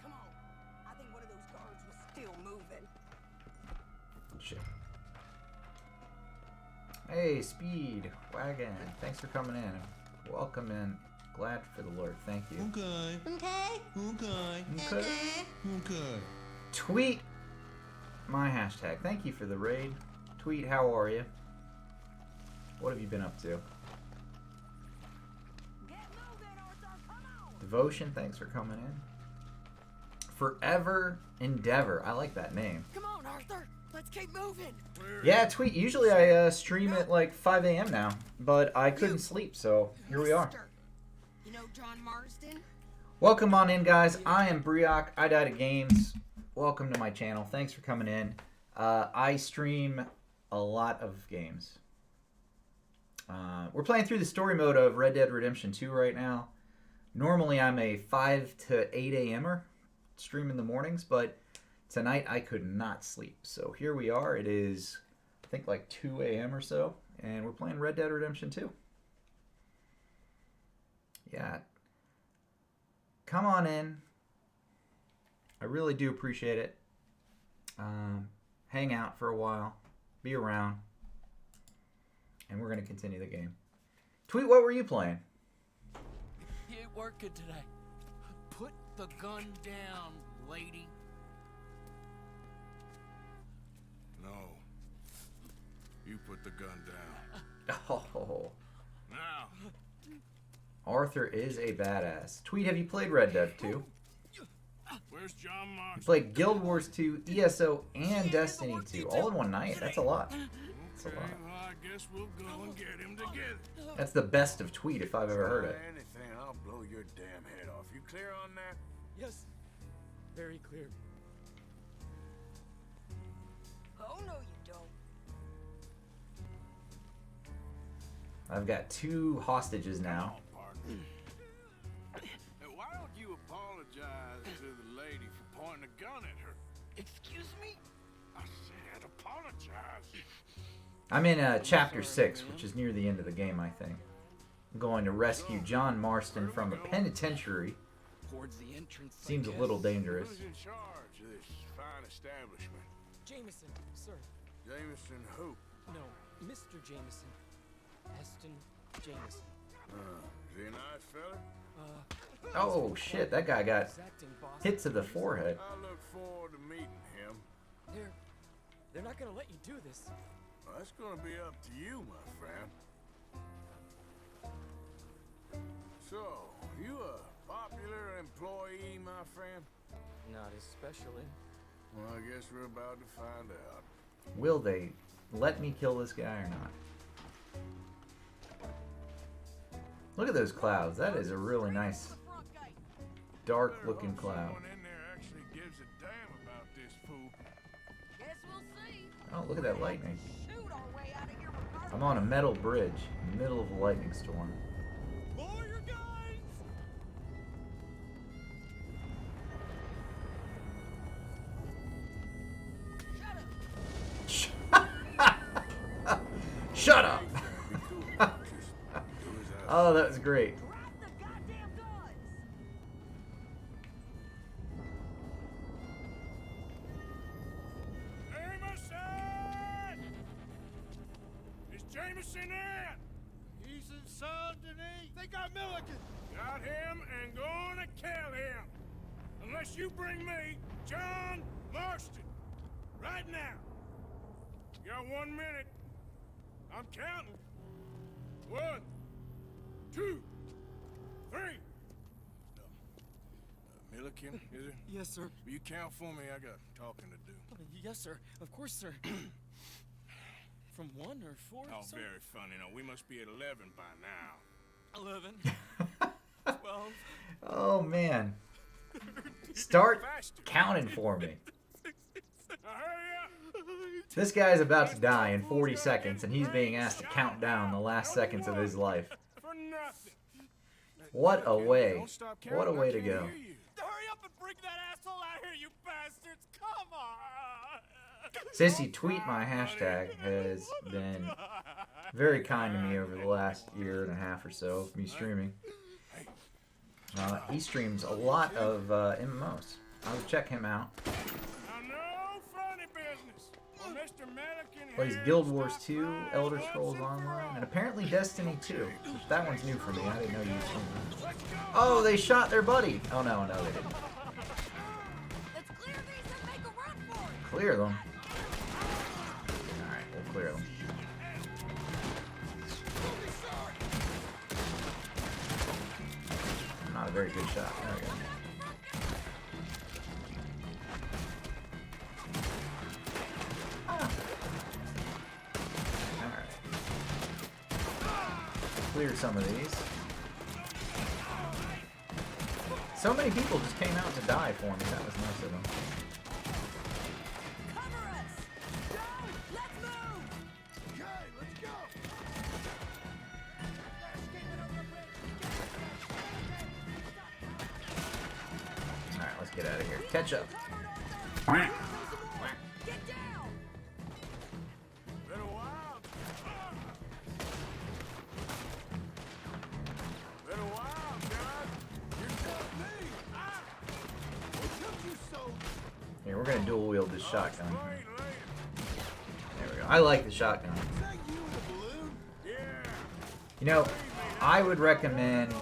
come on. I think one of those guards was still moving. Shit. Hey, Speed Wagon. Thanks for coming in. Welcome in. Glad for the Lord. Thank you. Okay. Okay. Okay. Tweet my hashtag. Thank you for the raid. Tweet, how are you? What have you been up to? Devotion, thanks for coming in. Forever Endeavor. I like that name. Come on, Arthur. Let's keep moving. Yeah, tweet. Usually I stream at like 5 a.m. now, but I couldn't sleep, so here we are. You know John Marsden? Welcome on in, guys. I am Briok. I Died at Games. Welcome to my channel. Thanks for coming in. I stream a lot of games. We're playing through the story mode of Red Dead Redemption 2 right now. Normally I'm a 5 to 8 a.m.er, stream in the mornings, but tonight I could not sleep. So here we are. It is, I think, like 2 a.m. or so, and we're playing Red Dead Redemption 2. Yeah. Come on in. I really do appreciate it. Hang out for a while. Be around. And we're going to continue the game. Tweet, what were you playing? He ain't working today. Put the gun down, lady. No. You put the gun down. Oh. Now. Arthur is a badass. Tweet, have you played Red Dead 2? Where's John Marsden? You played Guild Wars 2, ESO, and Destiny 2 all in one night. That's a lot. That's a lot. Well, I guess we'll go and get him together. That's the best of Tweet if I've ever heard it. Anything, I'll blow your damn head off. You clear on that? Yes. Very clear. Oh, no, you don't. I've got 2 hostages now. Why don't you apologize to the lady for pointing a gun at her? Excuse me? I said apologize. I'm in chapter 6, which is near the end of the game, I think. I'm going to rescue John Marston from a penitentiary. Towards the entrance. Seems a little dangerous. Who's in charge of this fine establishment? Jameson, sir. Jameson who? No, Mr. Jameson. Heston Jameson. Is he a nice fella? Oh shit, that guy got hit to the forehead. I look forward to meeting him. They're not gonna let you do this. Well, that's gonna be up to you, my friend. So, you a popular employee, my friend? Not especially. Well, I guess we're about to find out. Will they let me kill this guy or not? Look at those clouds. That is a really nice, dark-looking cloud. Someone in there actually gives a damn about this fool. Guess we'll see. Oh, look at that lightning. Shoot our way out of here regardless. I'm on a metal bridge in the middle of a lightning storm. Lower your guns! Shut up! Oh, that was great. Jameson! Is Jameson in? He's in Saint Denis. They got Milligan. Got him and gonna kill him. Unless you bring me John Marston. Right now. You got 1 minute. I'm counting. 1, 2, 3. Milliken, is it? Yes, sir. Will you count for me? I got talking to do. Yes, sir. Of course, sir. From 1 or 4? Oh, sir? very funny. No, we must be at 11 by now. 11. 12. Oh, man. Start counting for me. This guy's about to die in 40 seconds, and he's being asked to count down the last seconds of his life. What a way. What a way to go. Hurry up and bring that asshole out here, you bastards! Come on! Sissy Tweet, my hashtag, has been very kind to me over the last year and a half or so of me streaming. He streams a lot of MMOs. I would check him out. Plays Guild Wars 2, Elder Scrolls Online, and apparently Destiny 2. That one's new for me. I didn't know you were streaming. Oh, they shot their buddy. Oh no, no, they didn't. Clear them. Alright, we'll clear them. Not a very good shot. There we go. Clear some of these. So many people just came out to die for me. That was nice of them. Alright, let's get out of here. Catch up. Here, we're gonna dual wield this shotgun. There we go. I like the shotgun. You know, I would recommend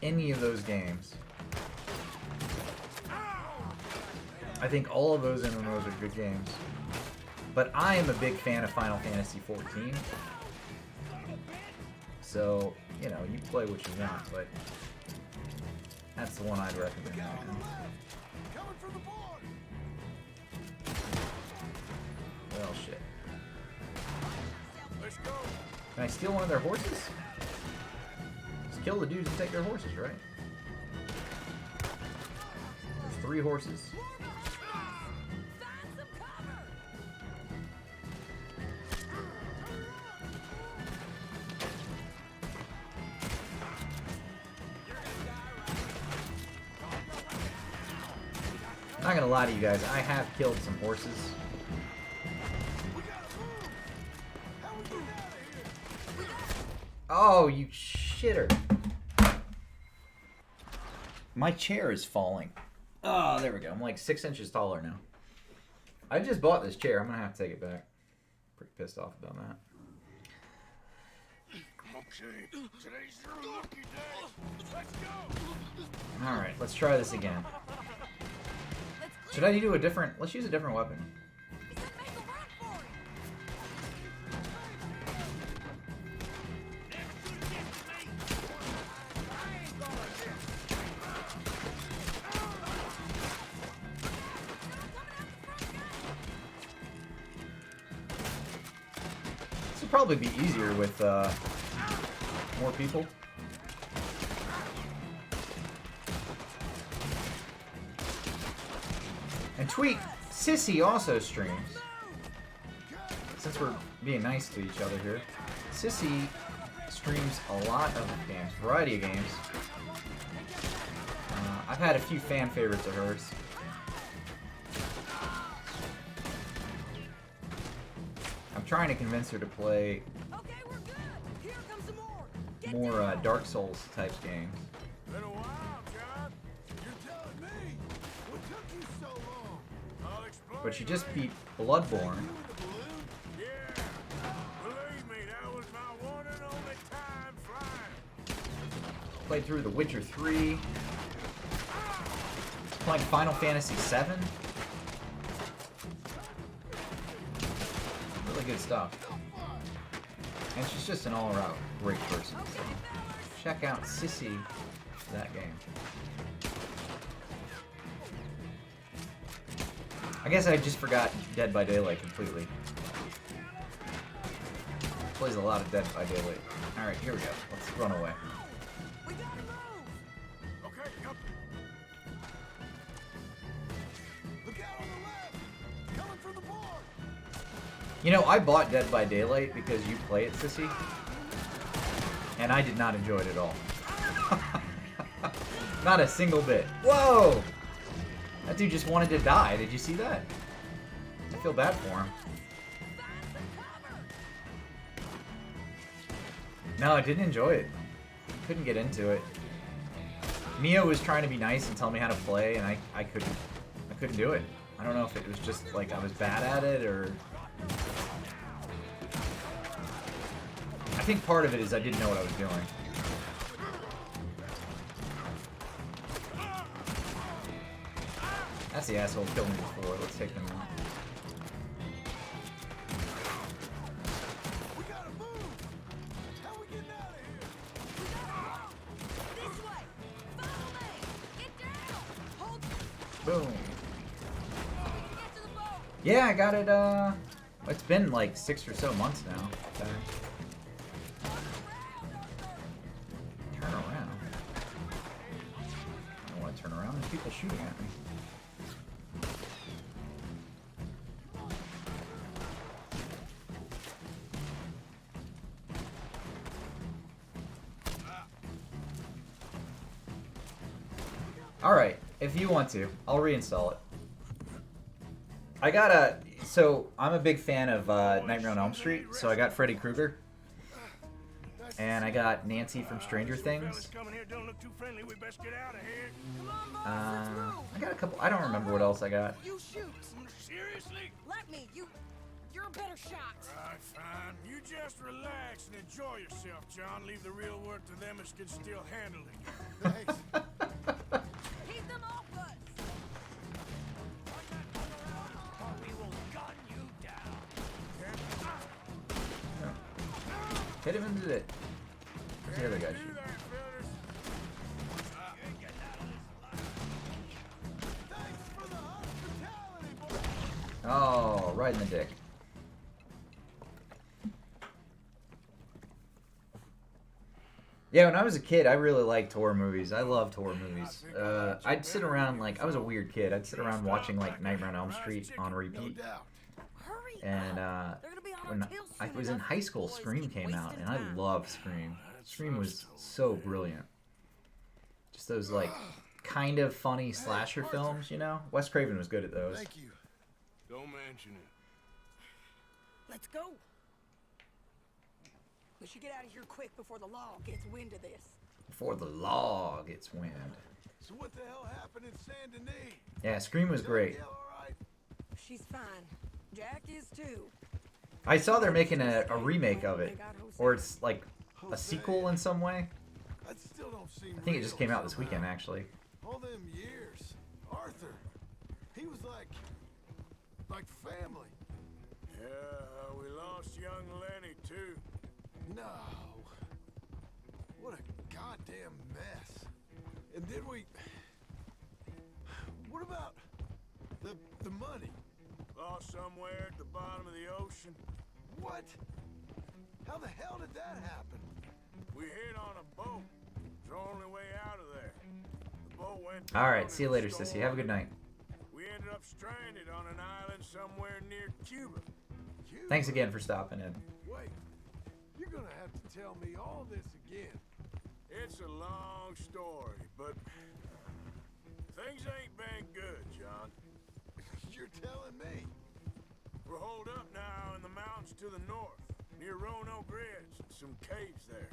any of those games. I think all of those MMOs are good games. But I am a big fan of Final Fantasy XIV. So, you know, you play what you want, but that's the one I'd recommend. Well, shit. Can I steal one of their horses? Just kill the dudes and take their horses, right? There's 3 horses. Not gonna lie to you guys, I have killed some horses. Oh, you shitter. My chair is falling. Oh, there we go. I'm like 6 inches taller now. I just bought this chair. I'm gonna have to take it back. Pretty pissed off about that. Okay, today's your lucky day. Let's go. Alright, let's try this again. Should I do a different... Let's use a different weapon. This would probably be easier with more people. And Tweet Sissy also streams. Since we're being nice to each other here, Sissy streams a lot of games, variety of games. I've had a few fan favorites of hers. I'm trying to convince her to play more Dark Souls type games. Been a while, John. You're telling me. What took you so long? I'll explain. But she just beat Bloodborne. Yeah. Believe me, that was my one and only time flying. Played through The Witcher 3. Playing Final Fantasy 7. Really good stuff. And she's just an all-around great person. So check out Sissy for that game. I guess I just forgot Dead by Daylight completely. Plays a lot of Dead by Daylight. Alright, here we go. Let's run away. Okay, yep. Look out on the left. Coming from the board. You know, I bought Dead by Daylight because you play it, Sissy. And I did not enjoy it at all. Not a single bit. Whoa! That dude just wanted to die. Did you see that? I feel bad for him. No, I didn't enjoy it. Couldn't get into it. Mia was trying to be nice and tell me how to play, and I couldn't do it. I don't know if it was just like I was bad at it or... I think part of it is I didn't know what I was doing. That's the asshole who killed me before. Let's take him out. We gotta move. How we getting out of here? This way! Follow me! Get down! Hold... Boom. Yeah, I got it, it's been like 6 or so months now. Okay. Turn around. I don't want to turn around. There's people shooting at me. Alright, if you want to, I'll reinstall it. I got a... So, I'm a big fan of Nightmare on Elm Street, so I got Freddy Krueger. And I got Nancy from Stranger Things. I got a couple... I don't remember what else I got. You shoot! Seriously? Let me! You're a better shot! Alright, fine. You just relax and enjoy yourself, John. Leave the real work to them as can still handle it. Thanks. Keep them off us! Hit him into it. Where's the other guy shooting? Oh, right in the dick. Yeah, when I was a kid, I really liked horror movies. I loved horror movies. I'd sit around, like, I was a weird kid. I'd sit around watching, like, Nightmare on Elm Street on repeat. And when I was in high school, Scream came out, and I loved Scream. Scream was so brilliant. Just those, like, kind of funny slasher films, you know? Wes Craven was good at those. Thank you. Don't mention it. Let's go. We should get out of here quick before the law gets wind of this. Before the law gets wind. So what the hell happened in Saint Denis? Yeah, Scream was great. She's fine. Jack is too. I saw they're making a remake of it. Or it's like a sequel in some way. That still don't seem I think it just real came out this somehow. weekend, actually. All them years. Arthur. He was like family. Yeah, we lost young Lenny too. No. What a goddamn mess. And then what about the money? Lost somewhere at the bottom of the ocean. What? How the hell did that happen? We hit on a boat. It's the only way out of there. The boat went down. Alright, see you later, Sissy. Have a good night. We ended up stranded on an island somewhere near Cuba. Thanks again for stopping in. Wait, you're gonna have to tell me all this again. It's a long story, but things ain't been good, John. You're telling me. We're holed up now in the mountains to the north, near Roanoke Ridge, and some caves there.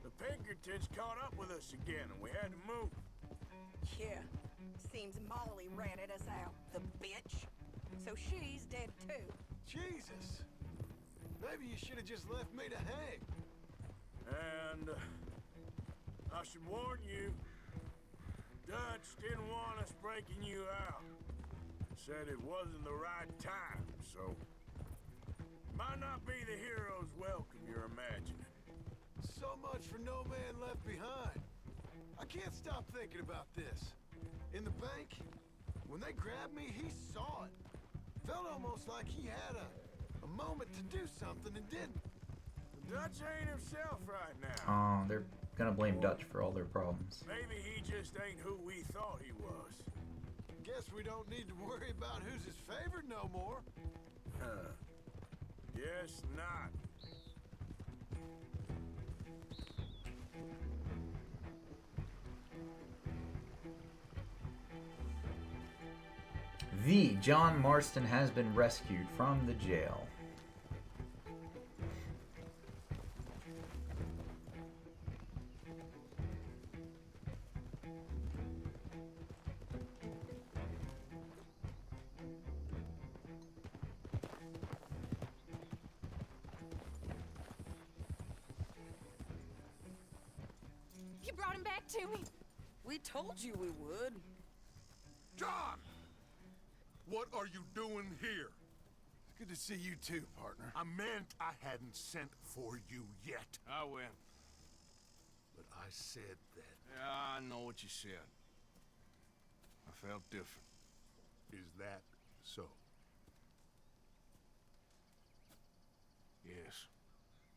The Pinkertons caught up with us again, and we had to move. Yeah. Seems Molly ratted us out, the bitch. So she's dead too. Jesus. Maybe you should have just left me to hang. And I should warn you, Dutch didn't want us breaking you out. Said it wasn't the right time, so might not be the hero's welcome you're imagining. So much for no man left behind. I can't stop thinking about this. In the bank, when they grabbed me, he saw it. Felt almost like he had a moment to do something and didn't. Dutch ain't himself right now. Oh, they're gonna blame Dutch for all their problems. Maybe he just ain't who we thought he was. Guess we don't need to worry about who's his favorite no more. Guess not. The John Marston has been rescued from the jail. You brought him back to me. We told you we would. John! What are you doing here? It's good to see you too, partner. I meant I hadn't sent for you yet. I win. But I said that. Yeah, I know what you said. I felt different. Is that so? Yes.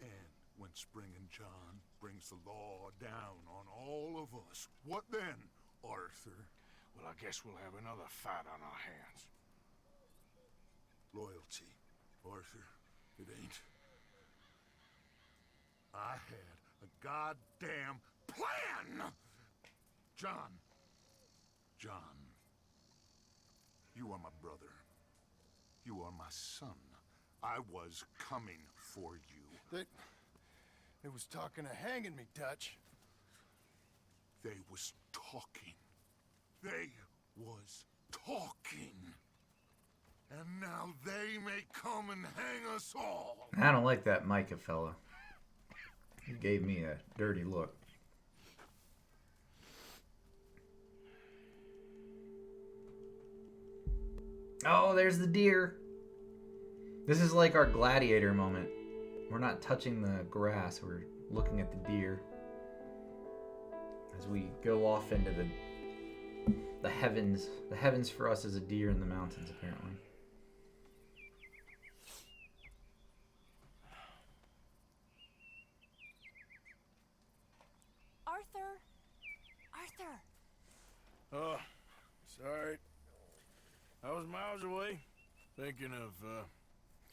And when Spring and John brings the law down on all of us, what then, Arthur? Well, I guess we'll have another fight on our hands. Loyalty, Arthur, it ain't. I had a goddamn plan! John. You are my brother. You are my son. I was coming for you. They was talking of hanging me, Dutch. They was talking. They was talking. And now they may come and hang us all. I don't like that Micah fella. He gave me a dirty look. Oh, there's the deer. This is like our gladiator moment. We're not touching the grass, we're looking at the deer. As we go off into the heavens. The heavens for us is a deer in the mountains, apparently. Arthur! Oh, sorry. I was miles away, thinking of,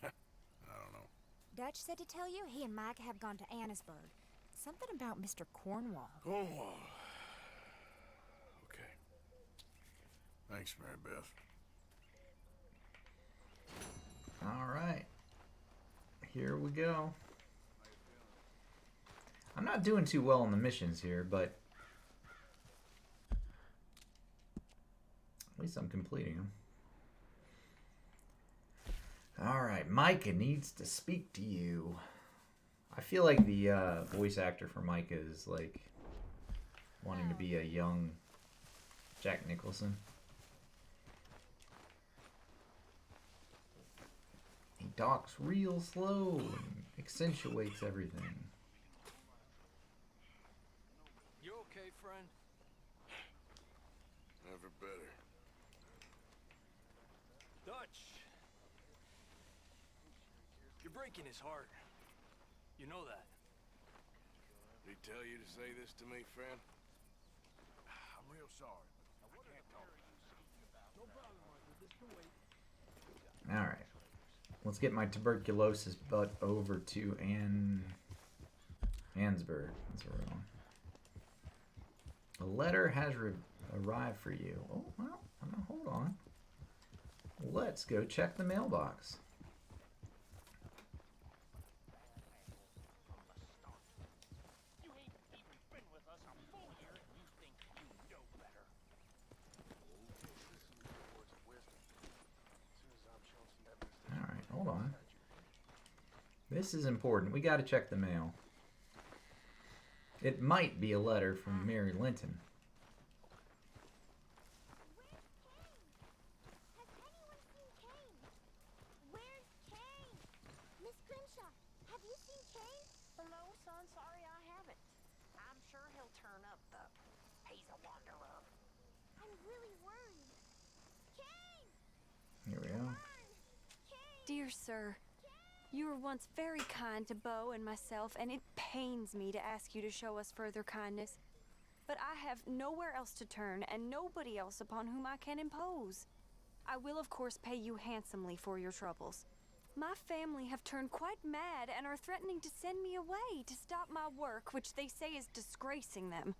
I don't know. Dutch said to tell you he and Mike have gone to Annisburg. Something about Mr. Cornwall. Cornwall. Okay. Thanks, Mary Beth. All right. Here we go. I'm not doing too well on the missions here, but at least I'm completing them. Alright, Micah needs to speak to you. I feel like the voice actor for Micah is like wanting to be a young Jack Nicholson. He talks real slow and accentuates everything. You okay, friend? Never better. Dutch! You're breaking his heart. You know that. Did he tell you to say this to me, friend? I'm real sorry. I can't talk. No problem, Michael. This can wait. Alright. Let's get my tuberculosis butt over to Ansburg. That's where we're going. A letter has arrived for you. Oh, well, hold on. Let's go check the mailbox. You ain't even been with us a full year and you think you know better. Alright, hold on. This is important. We gotta check the mail. It might be a letter from Mary Linton. Where's Kane? Miss Grimshaw, have you seen Kane? No, son, sorry I haven't. I'm sure he'll turn up, though. He's a wanderer. I'm really worried. Kane! Here we go. Dear sir, you were once very kind to Beau and myself, and it pains me to ask you to show us further kindness. But I have nowhere else to turn, and nobody else upon whom I can impose. I will, of course, pay you handsomely for your troubles. My family have turned quite mad and are threatening to send me away to stop my work, which they say is disgracing them.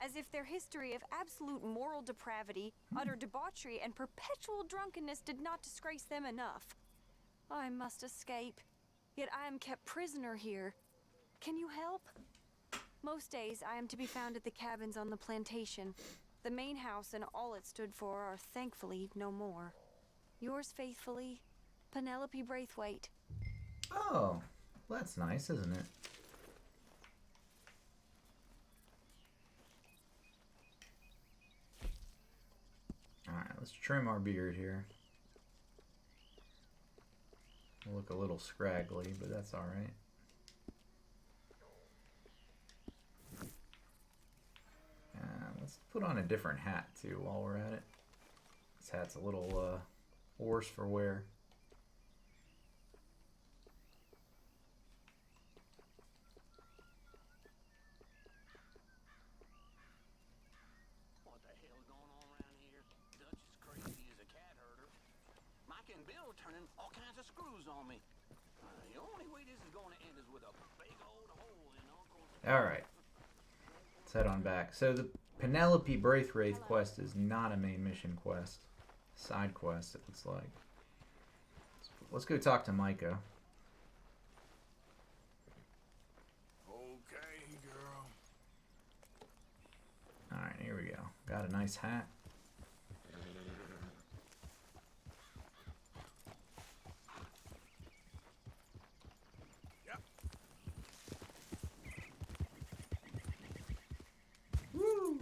As if their history of absolute moral depravity, utter debauchery, and perpetual drunkenness did not disgrace them enough. I must escape, yet I am kept prisoner here. Can you help? Most days I am to be found at the cabins on the plantation. The main house and all it stood for are thankfully no more. Yours faithfully, Penelope Braithwaite. Oh, that's nice, isn't it? Alright, let's trim our beard here. We'll look a little scraggly, but that's alright. Let's put on a different hat too while we're at it. This hat's a little worse for wear. What the hell's going on around here? Dutch is crazy as a cat herder. Mike and Bill are turning all kinds of screws on me. The only way this is going to end is with a big old hole in Uncle's... Alright. Let's head on back. So the Penelope Braithwaite quest is not a main mission quest. Side quest, it looks like. Let's go talk to Micah. Okay, girl. Alright, here we go. Got a nice hat. Yep. Woo!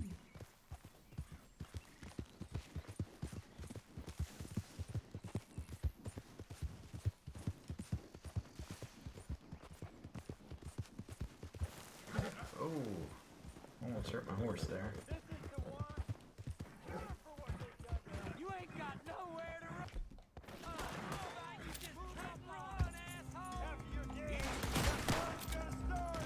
Oh, almost hurt my horse there. This is the one. For what they've done now. You ain't got nowhere to run. Alright, you just keep run, asshole. After your game, that's gonna start.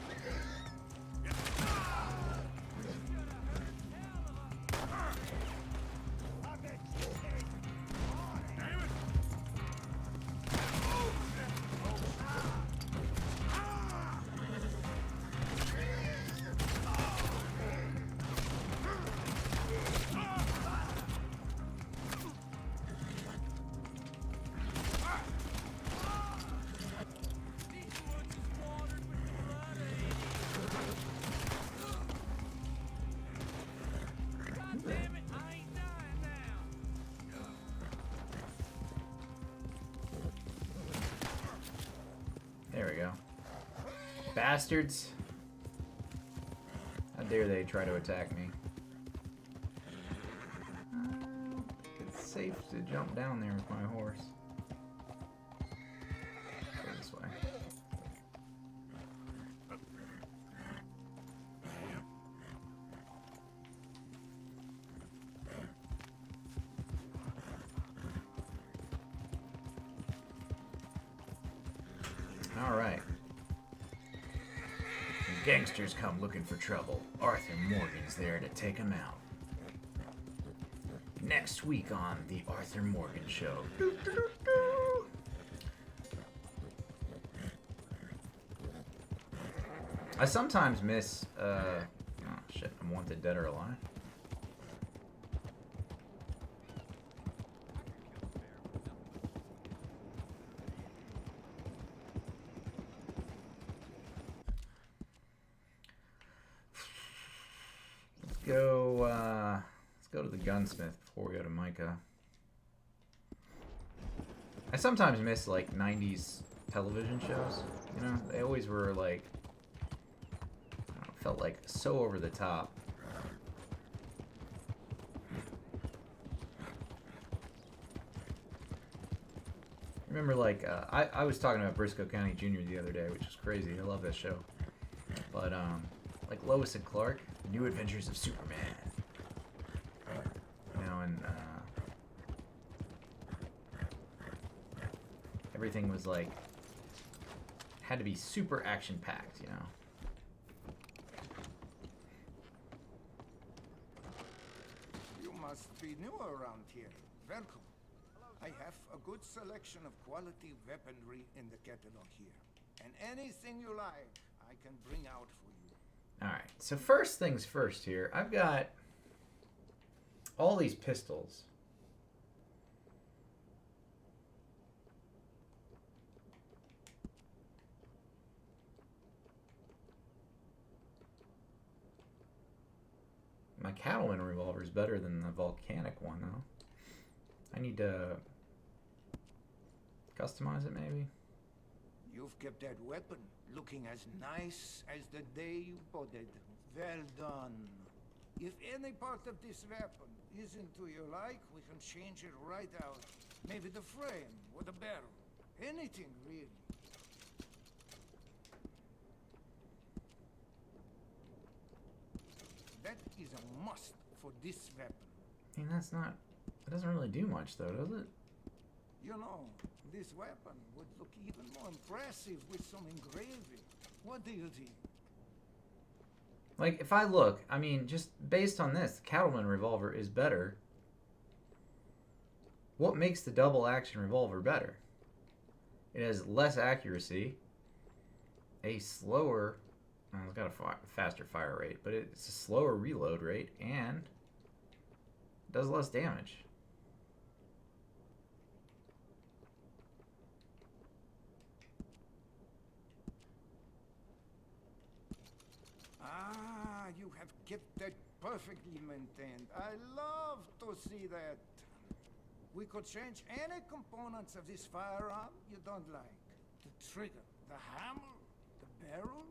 I bet you can't. Damn it. Bastards. How dare they try to attack me? It's safe to jump down there with my horse. Go this way. Alright. Gangsters come looking for trouble. Arthur Morgan's there to take them out. Next week on The Arthur Morgan Show. I sometimes miss, oh shit, I'm wanted dead or alive. Let's go to the gunsmith before we go to Micah. I sometimes miss like 90s television shows. You know, they always were like, I don't know, felt like so over the top. Remember, like, I was talking about Briscoe County Jr. the other day, which is crazy. I love that show. But, like Lois and Clark, New Adventures of Superman. You know, and everything was like, had to be super action-packed, you know. You must be new around here. Welcome. I have a good selection of quality weaponry in the catalog here. And anything you like, I can bring out for you. Alright, so first things first here. I've got all these pistols. My Cattleman revolver is better than the volcanic one, though. I need to customize it, maybe. You've kept that weapon looking as nice as the day you bought it. Well done. If any part of this weapon isn't to your like, we can change it right out. Maybe the frame or the barrel. Anything, really. That is a must for this weapon. I mean, that's not... It doesn't really do much, though, does it? You know, this weapon would look even more impressive with some engraving. What do you think? Like, if I look, I mean, just based on this, the Cattleman revolver is better. What makes the double action revolver better? It has less accuracy, a slower... it's got a faster fire rate, but it's a slower reload rate, and does less damage. Ah, you have kept that perfectly maintained. I love to see that. We could change any components of this firearm you don't like. The trigger, the hammer, the barrel.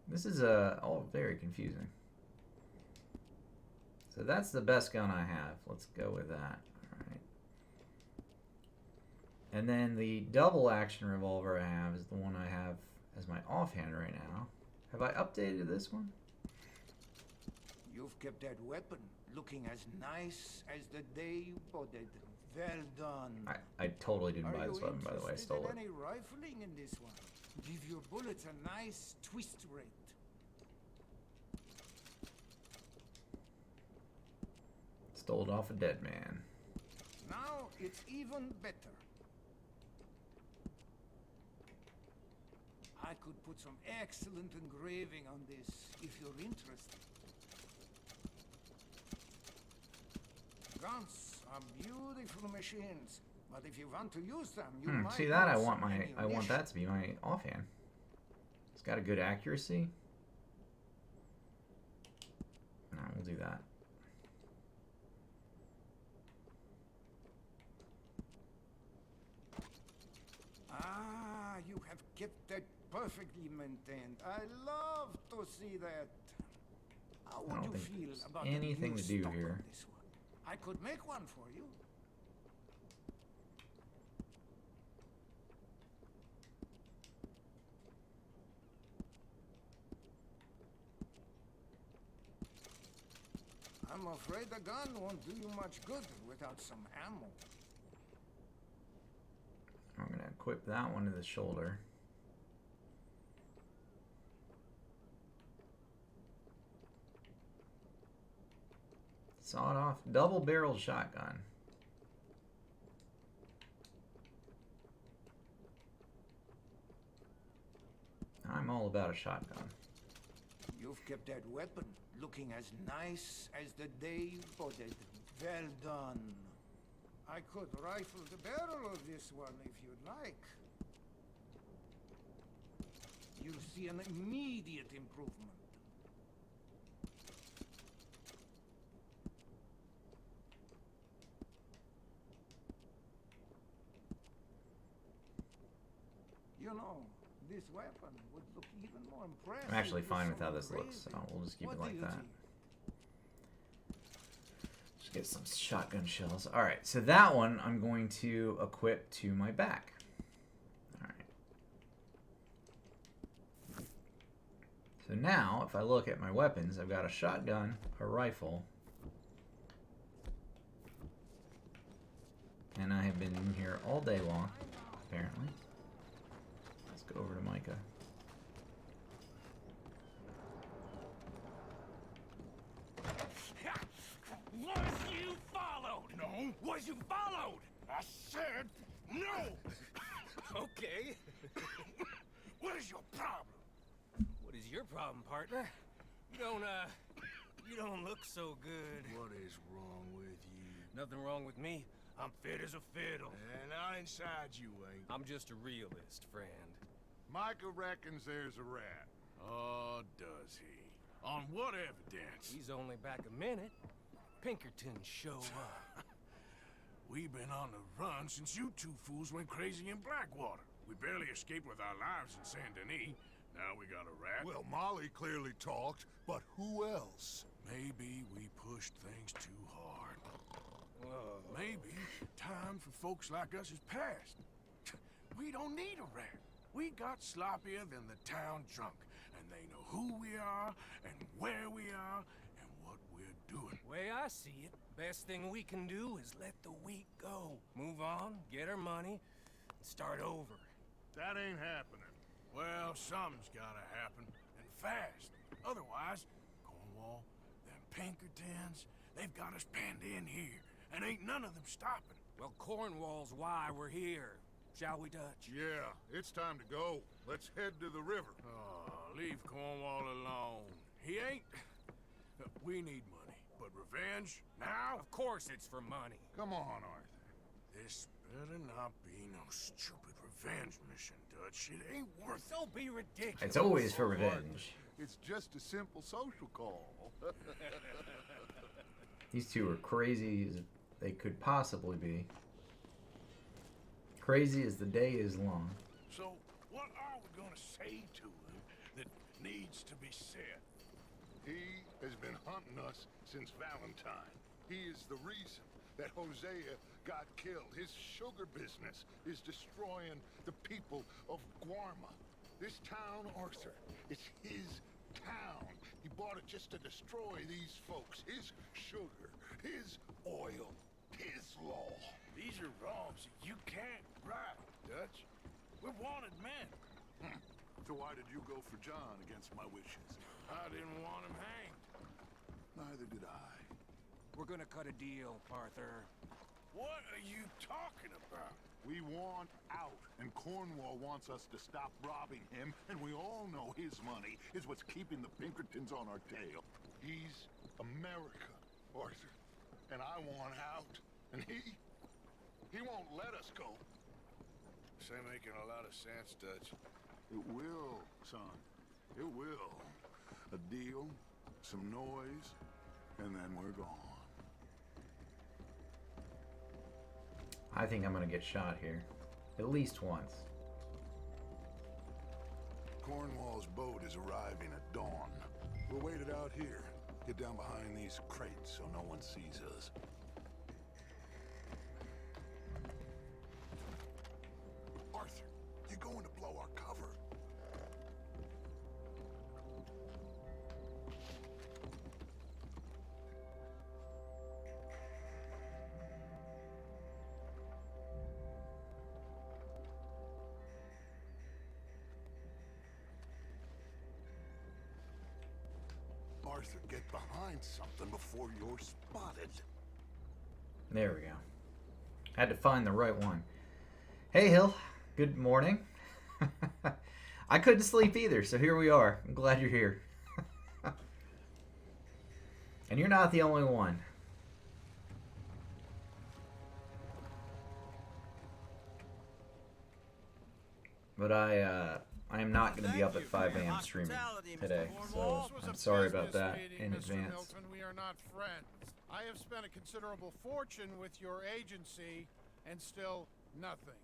This is all very confusing. So that's the best gun I have. Let's go with that. Alright. And then the double action revolver I have is the one I have as my offhand right now. Have I updated this one? You've kept that weapon looking as nice as the day you bought it. Well done. I totally didn't buy this weapon, by the way. I stole it. Any rifling in this one? Give your bullets a nice twist rate. Stole it off a dead man. Now it's even better. I could put some excellent engraving on this if you're interested. Guns are beautiful machines, but if you want to use them, you might see that need I want some I want that to be my offhand. It's got a good accuracy. No, we'll do that. Ah, you you have kept that perfectly maintained. I love to see that. How I would don't you think feel there's about anything a new to do stock here. on this one? I could make one for you. I'm afraid a gun won't do you much good without some ammo. I'm gonna equip that one to the shoulder. Sawed-off double-barreled shotgun. I'm all about a shotgun. You've kept that weapon looking as nice as the day you bought it. Well done. I could rifle the barrel of this one if you'd like. You'll see an immediate improvement. You know, this weapon would look even more impressive. I'm actually with fine with some how this looks, so engraving. we'll just keep What it do like you that. think? Just get some shotgun shells. Alright, so that one I'm going to equip to my back. Alright. So now, if I look at my weapons, I've got a shotgun, a rifle, and I have been in here all day long, apparently. Let's go over to Micah. Was you followed? No. Was you followed? I said no. Okay. What is your problem? What is your problem, partner? You don't look so good. What is wrong with you? Nothing wrong with me. I'm fit as a fiddle. And not inside you ain't. I'm just a realist, friend. Micah reckons there's a rat. Oh, does he? On what evidence? He's only back a minute. Pinkerton show up. We've been on the run since you two fools went crazy in Blackwater. We barely escaped with our lives in Saint Denis. Now we got a rat. Well, Molly clearly talked, but who else? Maybe we pushed things too hard. Maybe time for folks like us is past. We don't need a rat. We got sloppier than the town drunk, and they know who we are, and where we are, and what we're doing. Way I see it, best thing we can do is let the week go. Move on, get our money, start over. That ain't happening. Well, something's gotta happen, and fast. Otherwise, Cornwall, them Pinkertons, they've got us penned in here, and ain't none of them stopping. Well, Cornwall's why we're here. Shall we, Dutch? Yeah, it's time to go. Let's head to the river. Oh, leave Cornwall alone. He ain't... We need money, but revenge, now? Of course it's for money. Come on, Arthur. This better not be no stupid revenge mission, Dutch. It ain't worth it. Don't be ridiculous. It's always for revenge. It's just a simple social call. These two are crazy as they could possibly be. Crazy as the day is long. So, what are we gonna say to him that needs to be said? He has been hunting us since Valentine. He is the reason that Hosea got killed. His sugar business is destroying the people of Guarma. This town, Arthur, it's his town. He bought it just to destroy these folks. His sugar, his oil, his law. These are wrongs that you can't right, Dutch. We're wanted men. So why did you go for John against my wishes? I didn't want him hanged. Neither did I. We're gonna cut a deal, Arthur. What are you talking about? We want out, and Cornwall wants us to stop robbing him, and we all know his money is what's keeping the Pinkertons on our tail. He's America, Arthur, and I want out, and he won't let us go. This ain't making a lot of sense, Dutch. It will, son. It will. A deal, some noise, and then we're gone. I think I'm gonna get shot here. At least once. Cornwall's boat is arriving at dawn. We'll wait it out here. Get down behind these crates so no one sees us. Arthur, you're going to blow our cover. Arthur, get behind something before you're spotted. There we go. Had to find the right one. Hey, Hill. Good morning. I couldn't sleep either, so here we are. I'm glad you're here. And you're not the only one. But I am not going to be up at 5 a.m. streaming today, so I'm sorry about that in advance. Milton, we are not friends. I have spent a considerable fortune with your agency, and still nothing.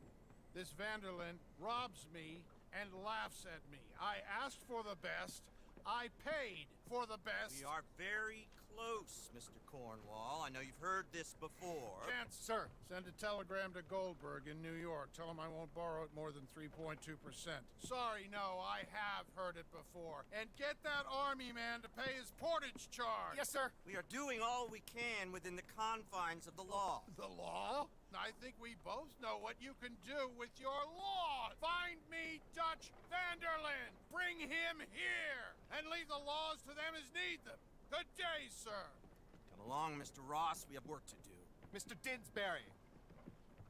This Vanderlyn robs me and laughs at me. I asked for the best. I paid for the best. We are very close, Mr. Cornwall. I know you've heard this before. Chance, sir. Send a telegram to Goldberg in New York. Tell him I won't borrow it more than 3.2%. Sorry, no, I have heard it before. And get that army man to pay his portage charge. Yes, sir. We are doing all we can within the confines of the law. The law? I think we both know what you can do with your law. Find me Dutch Vanderlyn. Bring him here. And leave the laws to them as need them. Good day, sir. Come along, Mr. Ross. We have work to do. Mr. Didsbury.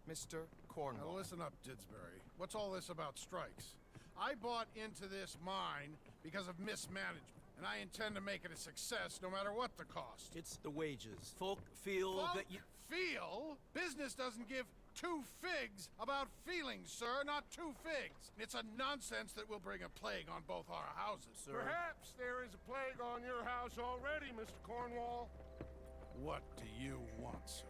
Mr. Cornwall. Now listen up, Didsbury. What's all this about strikes? I bought into this mine because of mismanagement, and I intend to make it a success no matter what the cost. It's the wages. Folk feel that you... Feel? Business doesn't give two figs about feelings, sir, not two figs. It's a nonsense that will bring a plague on both our houses, sir. Perhaps there is a plague on your house already, Mr. Cornwall. What do you want, sir?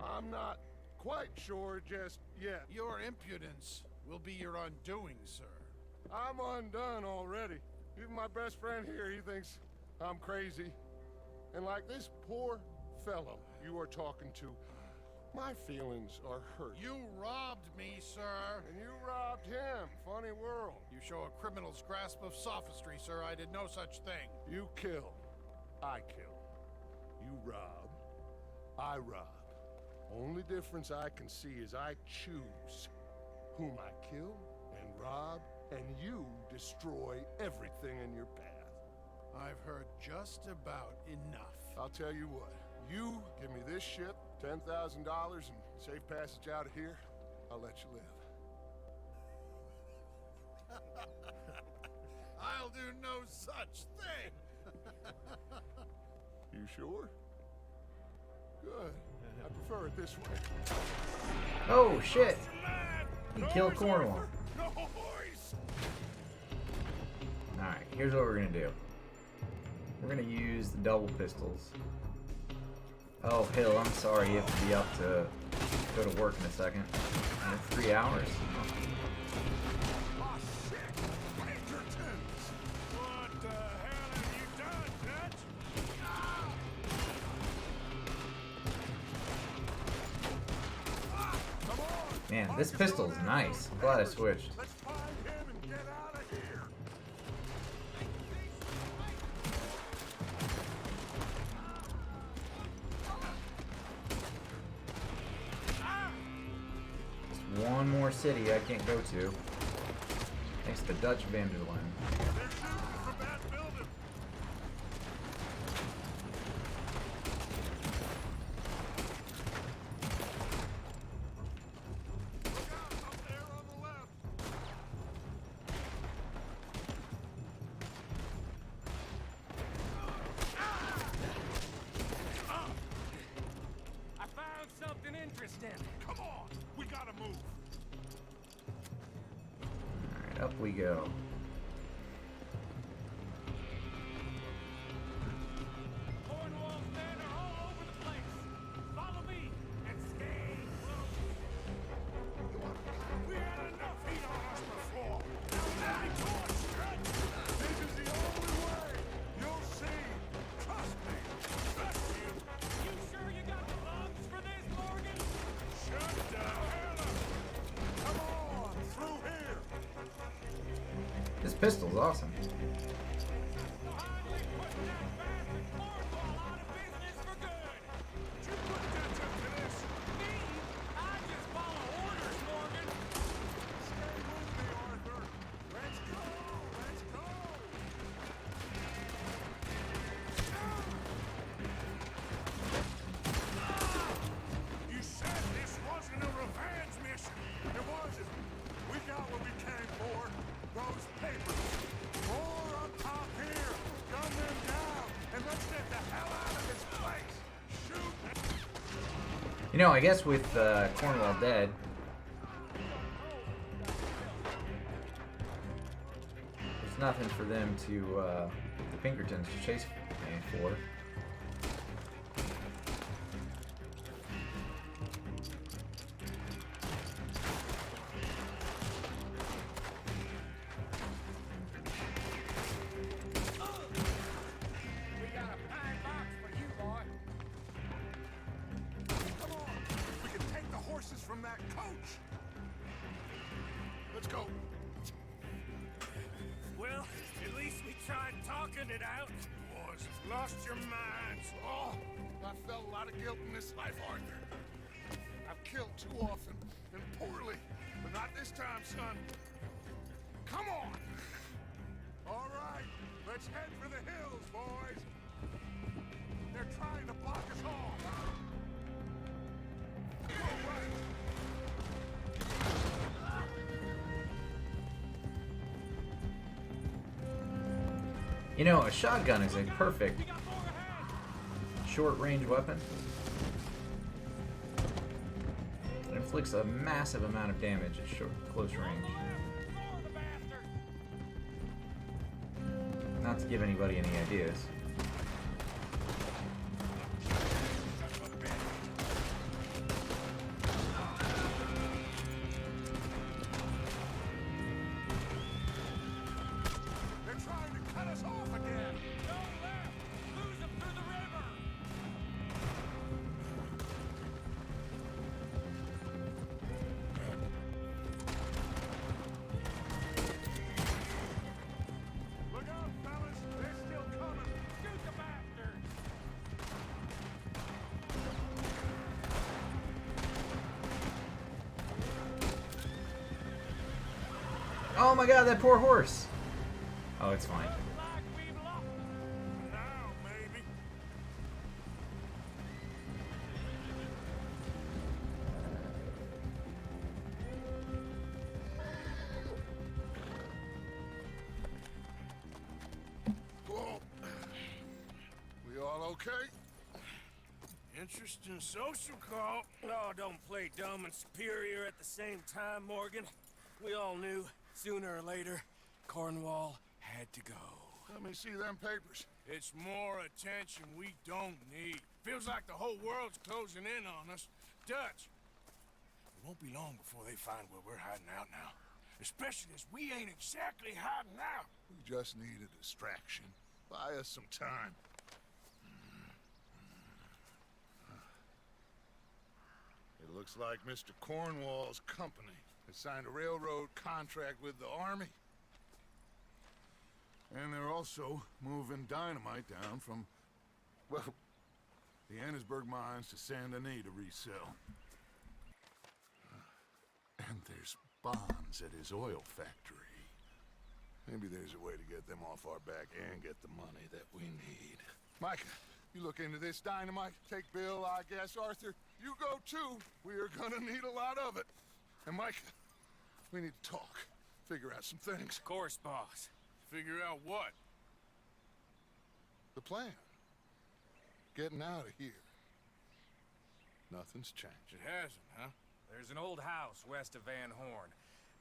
I'm not quite sure just yet. Your impudence will be your undoing, sir. I'm undone already. Even my best friend here, he thinks I'm crazy. And like this poor fellow you are talking to, my feelings are hurt. You robbed me, sir. And you robbed him. Funny world. You show a criminal's grasp of sophistry, sir. I did no such thing. You kill. I kill. You rob. I rob. Only difference I can see is I choose whom I kill and rob, and you destroy everything in your path. I've heard just about enough. I'll tell you what. You give me this ship, $10,000, and safe passage out of here, I'll let you live. I'll do no such thing. You sure? Good. I prefer it this way. Oh, shit. He killed Cornwall. Alright, here's what we're going to do. We're going to use the double pistols. Oh, Hill, I'm sorry. You have to be up to go to work in a second. In 3 hours. Oh, shit! Pinkertons! What the hell have you done, Dutch? Come on! Man, this pistol's nice. I'm glad I switched. Let's find him and get out of here! One more city I can't go to. Thanks to Dutch Vanderlyn. I found something interesting. Come on! We gotta move! Alright, up we go. Cornwall's men are all over the place. Follow me and stay close. We had enough heat on us before! Now let me torch you! Pistol's awesome. You know, I guess with Cornwall dead, there's nothing for them to, the Pinkertons to chase me for. You know, a shotgun is a perfect short-range weapon. It inflicts a massive amount of damage at close range. Not to give anybody any ideas. Oh my god, that poor horse! Oh, it's fine. Whoa. We all okay? Interesting social call. Oh, don't play dumb and superior at the same time, Morgan. We all knew, sooner or later, Cornwall had to go. Let me see them papers. It's more attention we don't need. Feels like the whole world's closing in on us. Dutch, it won't be long before they find where we're hiding out now. Especially as we ain't exactly hiding out. We just need a distraction. Buy us some time. It looks like Mr. Cornwall's company has signed a railroad contract with the army. And they're also moving dynamite down from, well, the Annesburg mines to Saint Denis to resell. And there's bonds at his oil factory. Maybe there's a way to get them off our back and get the money that we need. Micah, you look into this dynamite. Take Bill, I guess. Arthur, you go too. We are gonna need a lot of it. And Micah, we need to talk. Figure out some things. Of course, boss. Figure out what? The plan. Getting out of here. Nothing's changed. It hasn't, huh? There's an old house west of Van Horn.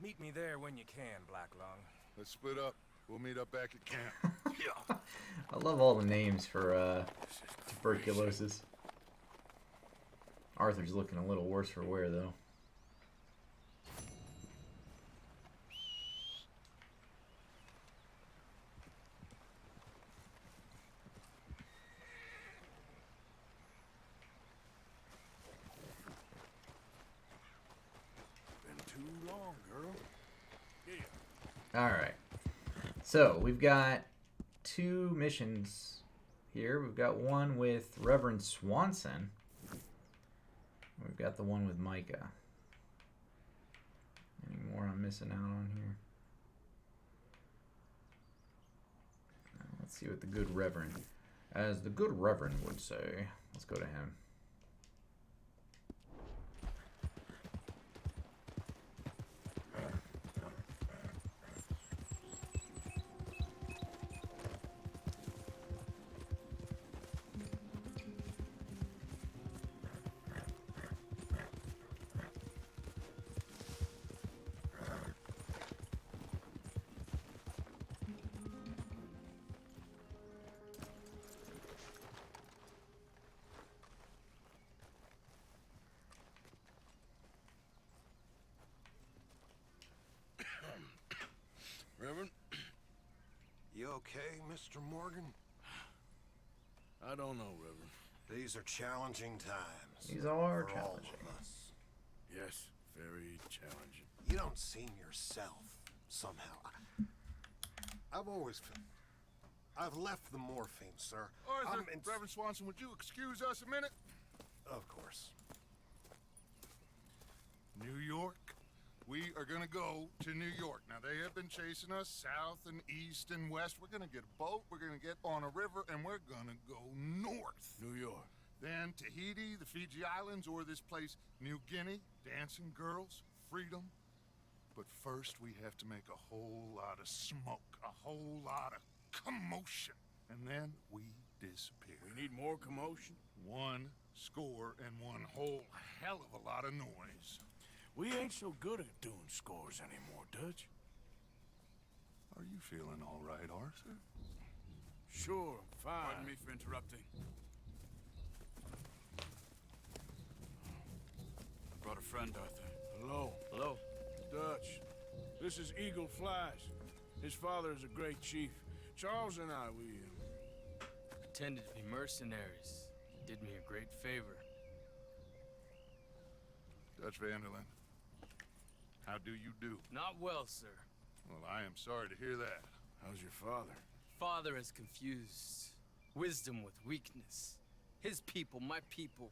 Meet me there when you can, Black Lung. Let's split up. We'll meet up back at camp. Yeah. I love all the names for tuberculosis. Arthur's looking a little worse for wear, though. Been too long, girl. Yeah. Alright. So we've got 2 missions here. We've got one with Reverend Swanson. We've got the one with Micah. Any more I'm missing out on here? Let's see what the good Reverend, as the good Reverend would say. Let's go to him. Reverend? You okay, Mr. Morgan? I don't know, Reverend. These are challenging times. These are for challenging. All of us. Yes, very challenging. You don't seem yourself, somehow. I've left the morphine, sir. Arthur, Reverend Swanson, would you excuse us a minute? Of course. New York. We are gonna go to New York. Now, they have been chasing us south and east and west. We're gonna get a boat, we're gonna get on a river, and we're gonna go north. New York. Then Tahiti, the Fiji Islands, or this place, New Guinea, dancing girls, freedom. But first, we have to make a whole lot of smoke, a whole lot of commotion. And then we disappear. We need more commotion? 1 score and 1 whole hell of a lot of noise. We ain't so good at doing scores anymore, Dutch. Are you feeling all right, Arthur? Sure, I'm fine. Pardon me for interrupting. I brought a friend, Arthur. Hello. Hello. Dutch. This is Eagle Flies. His father is a great chief. Charles and I, we pretended to be mercenaries. He did me a great favor. Dutch Vanderlyn, how do you do? Not well, sir. Well, I am sorry to hear that. How's your father? Father has confused wisdom with weakness. His people, my people.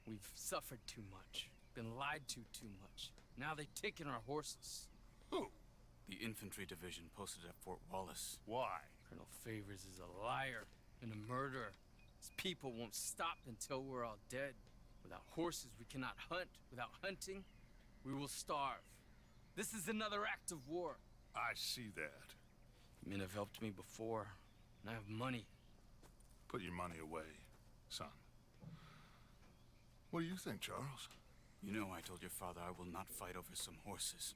We've suffered too much. Been lied to too much. Now they've taken our horses. Who? The infantry division posted at Fort Wallace. Why? Colonel Favors is a liar and a murderer. His people won't stop until we're all dead. Without horses, we cannot hunt. Without hunting, we will starve. This is another act of war. I see that. You men have helped me before, and I have money. Put your money away, son. What do you think, Charles? You know I told your father I will not fight over some horses.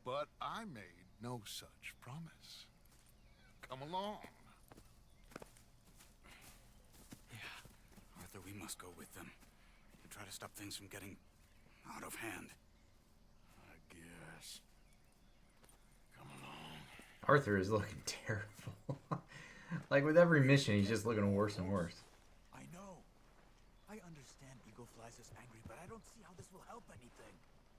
But I made no such promise. Come along. Arthur, we must go with them to try to stop things from getting out of hand. I guess. Come along. Arthur is looking terrible. Like with every mission, he's just looking worse and worse. I know. I understand Eagle Flies is angry, but I don't see how this will help anything.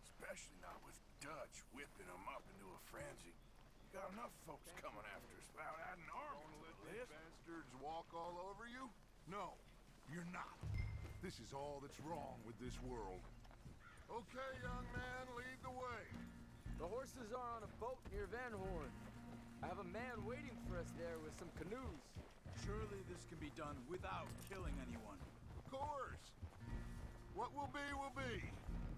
Especially not with Dutch whipping them up into a frenzy. You got enough folks coming after us without adding arms to Let this. these bastards walk all over you? No, you're not. This is all that's wrong with this world. Okay, young man, lead the way. The horses are on a boat near Van Horn. I have a man waiting for us there with some canoes. Surely this can be done without killing anyone. Of course. What will be, will be.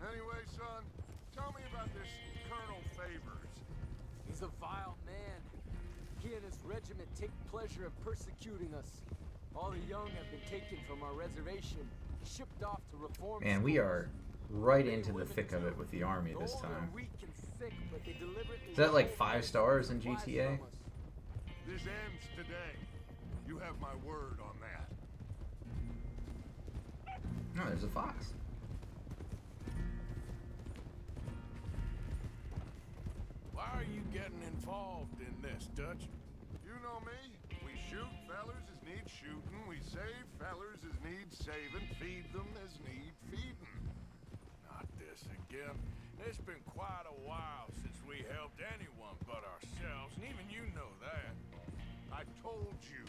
Anyway, son, tell me about this Colonel Favors. He's a vile man. He and his regiment take pleasure in persecuting us. All the young have been taken from our reservation, shipped off to reform Man, we are right into the thick of it with the army this time. Is that like 5 stars in GTA? This ends today. You have my word on that. No, there's a fox. Why are you getting involved in this, Dutch? You know me. We shoot fellers as need shooting. We save fellers as need saving. Feed them as need feeding. Not this again. It's been quite a while since we helped anyone told you.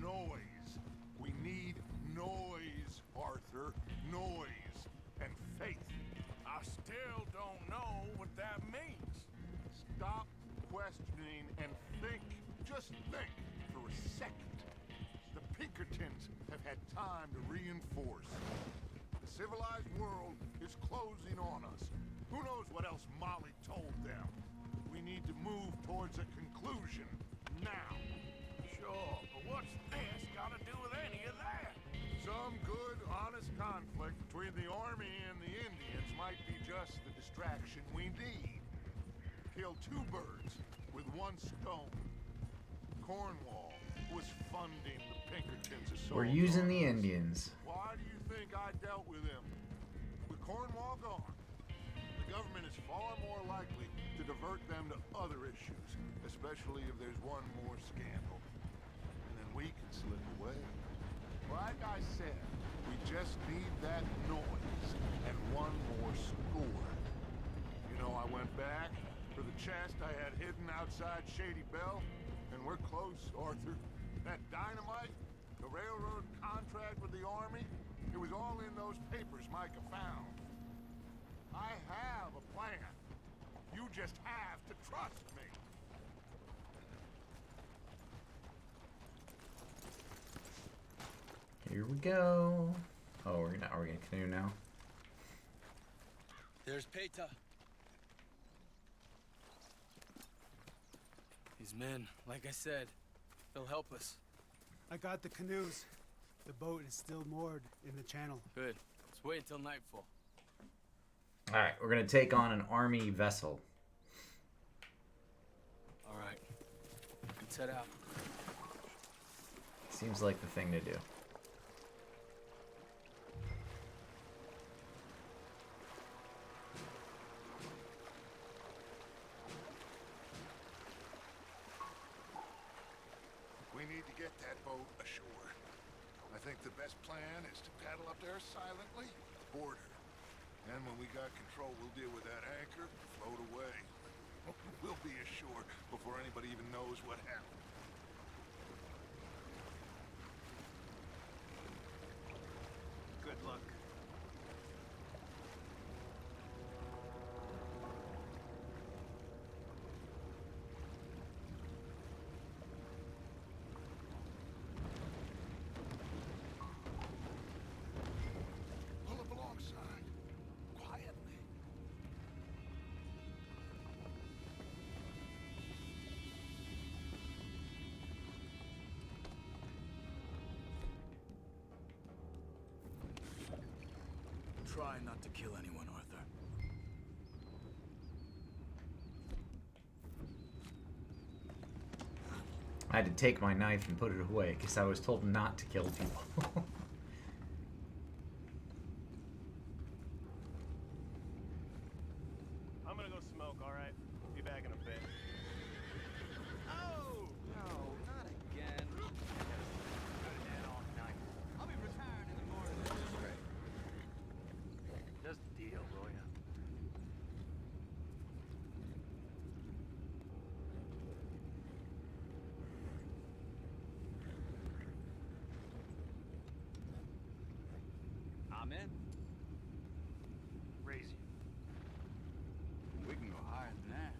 Noise. We need noise, Arthur. Noise and faith. I still don't know what that means. Stop questioning and think. Just think for a second. The Pinkertons have had time to reinforce. The civilized world is closing on us. Who knows what else Molly told them? We need to move towards a conclusion now. Sure, but what's this got to do with any of that? Some good, honest conflict between the army and the Indians might be just the distraction we need. Kill two birds with one stone. Cornwall was funding the Pinkertons' assault. We're using the Indians. Why do you think I dealt with him? With Cornwall gone, the government is far more likely to divert them to other issues, especially if there's one more scandal. And then we can slip away. Like I said, we just need that noise and one more score. You know, I went back for the chest I had hidden outside Shady Belle, and we're close, Arthur. That dynamite, the railroad contract with the army, it was all in those papers Micah found. I have a plan. You just have to trust me. Here we go. Oh, we're gonna canoe now. There's Peta. These men, like I said, they'll help us. I got the canoes. The boat is still moored in the channel. Good. Let's wait until nightfall. Alright, we're gonna take on an army vessel. Alright. Let's head out. Seems like the thing to do. We need to get that boat ashore. I think the best plan is to paddle up there silently, board her. And when we got control, we'll deal with that anchor, float away. We'll be ashore before anybody even knows what happened. Good luck. Pull up alongside. Quietly. Try not to kill anyone, Arthur. I had to take my knife and put it away because I was told not to kill people. I'm gonna go smoke, alright? Be back in a bit. Oh! No, not again. I'll be retired in the morning. Just deal, will ya? I'm in. Raise you. We can go higher than that.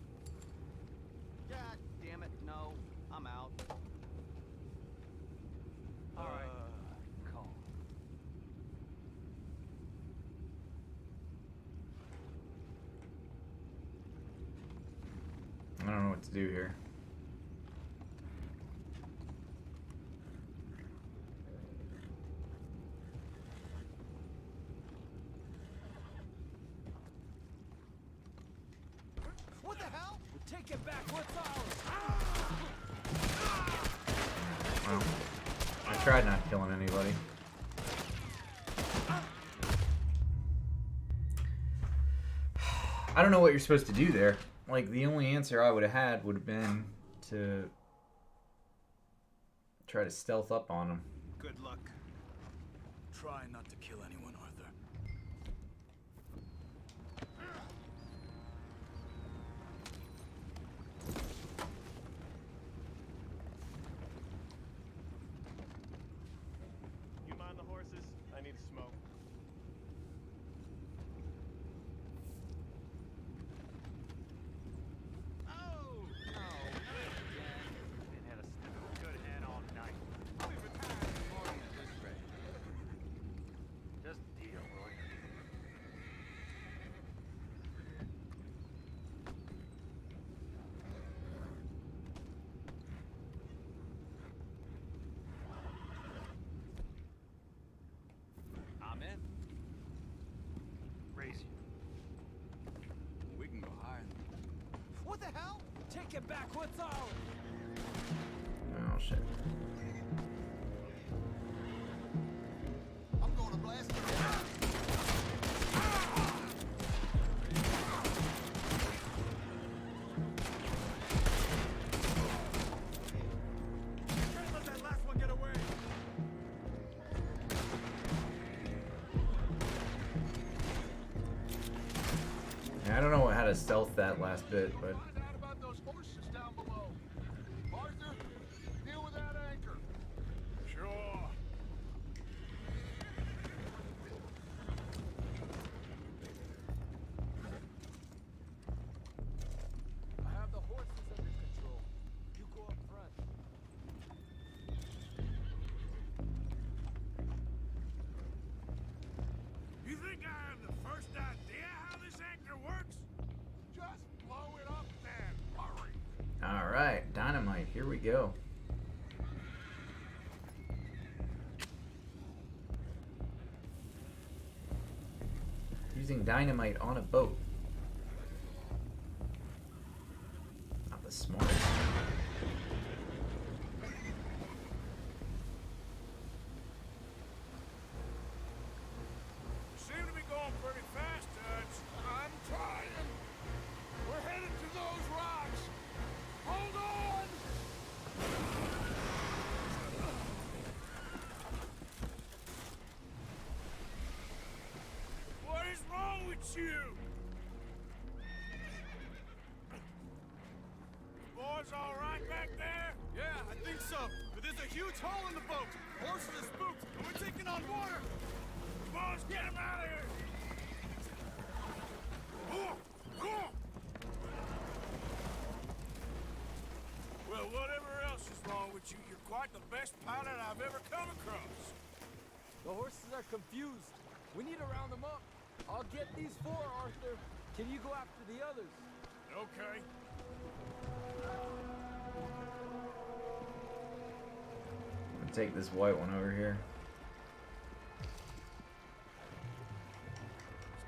God damn it, no. I'm out. Alright. Calm. I don't know what to do here. What the hell? Take it back. What's ours? Well, I tried not killing anybody. I don't know what you're supposed to do there. Like, the only answer I would have had would have been to try to stealth up on him. Good luck. Try not to kill anyone, Arthur. Look what's ours! Oh shit. I'm gonna blast her. Can't let that last one get away! Yeah, I don't know how to stealth that last bit, but Find out about those horses down below. Arthur, deal with that anchor. Sure. I have the horses under control. You go up front. You think I have the first idea how this anchor works? Just blow it up then. Hurry. alright, dynamite, here we go. Using dynamite on a boat. Not the smartest. You seem to be going pretty fast, Dutch. I'm trying. We're headed to those rocks. Hold on. What is wrong with you? Boys all right back there? Yeah, I think so. But there's a huge hole in the boat. Horses are spooked, and we're taking on water. Boys, get him out of here! Well, whatever else is wrong with you, you're quite the best pilot I've ever come across. The horses are confused. We need to round them up. I'll get these four, Arthur. Can you go after the others? Okay. I'll take this white one over here.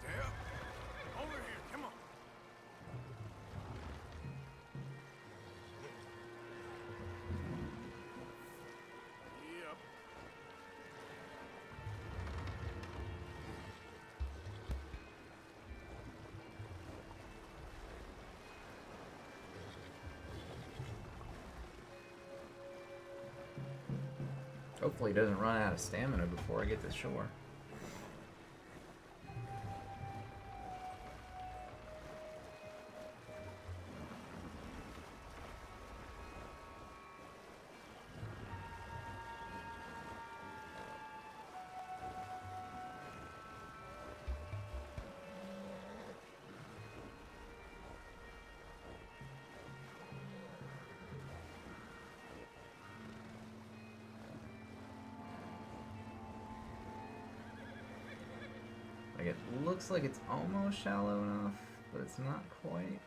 Stay up. Over here, come on. Yep. Hopefully he doesn't run out of stamina before I get to shore. Like it looks like it's almost shallow enough, but it's not quite.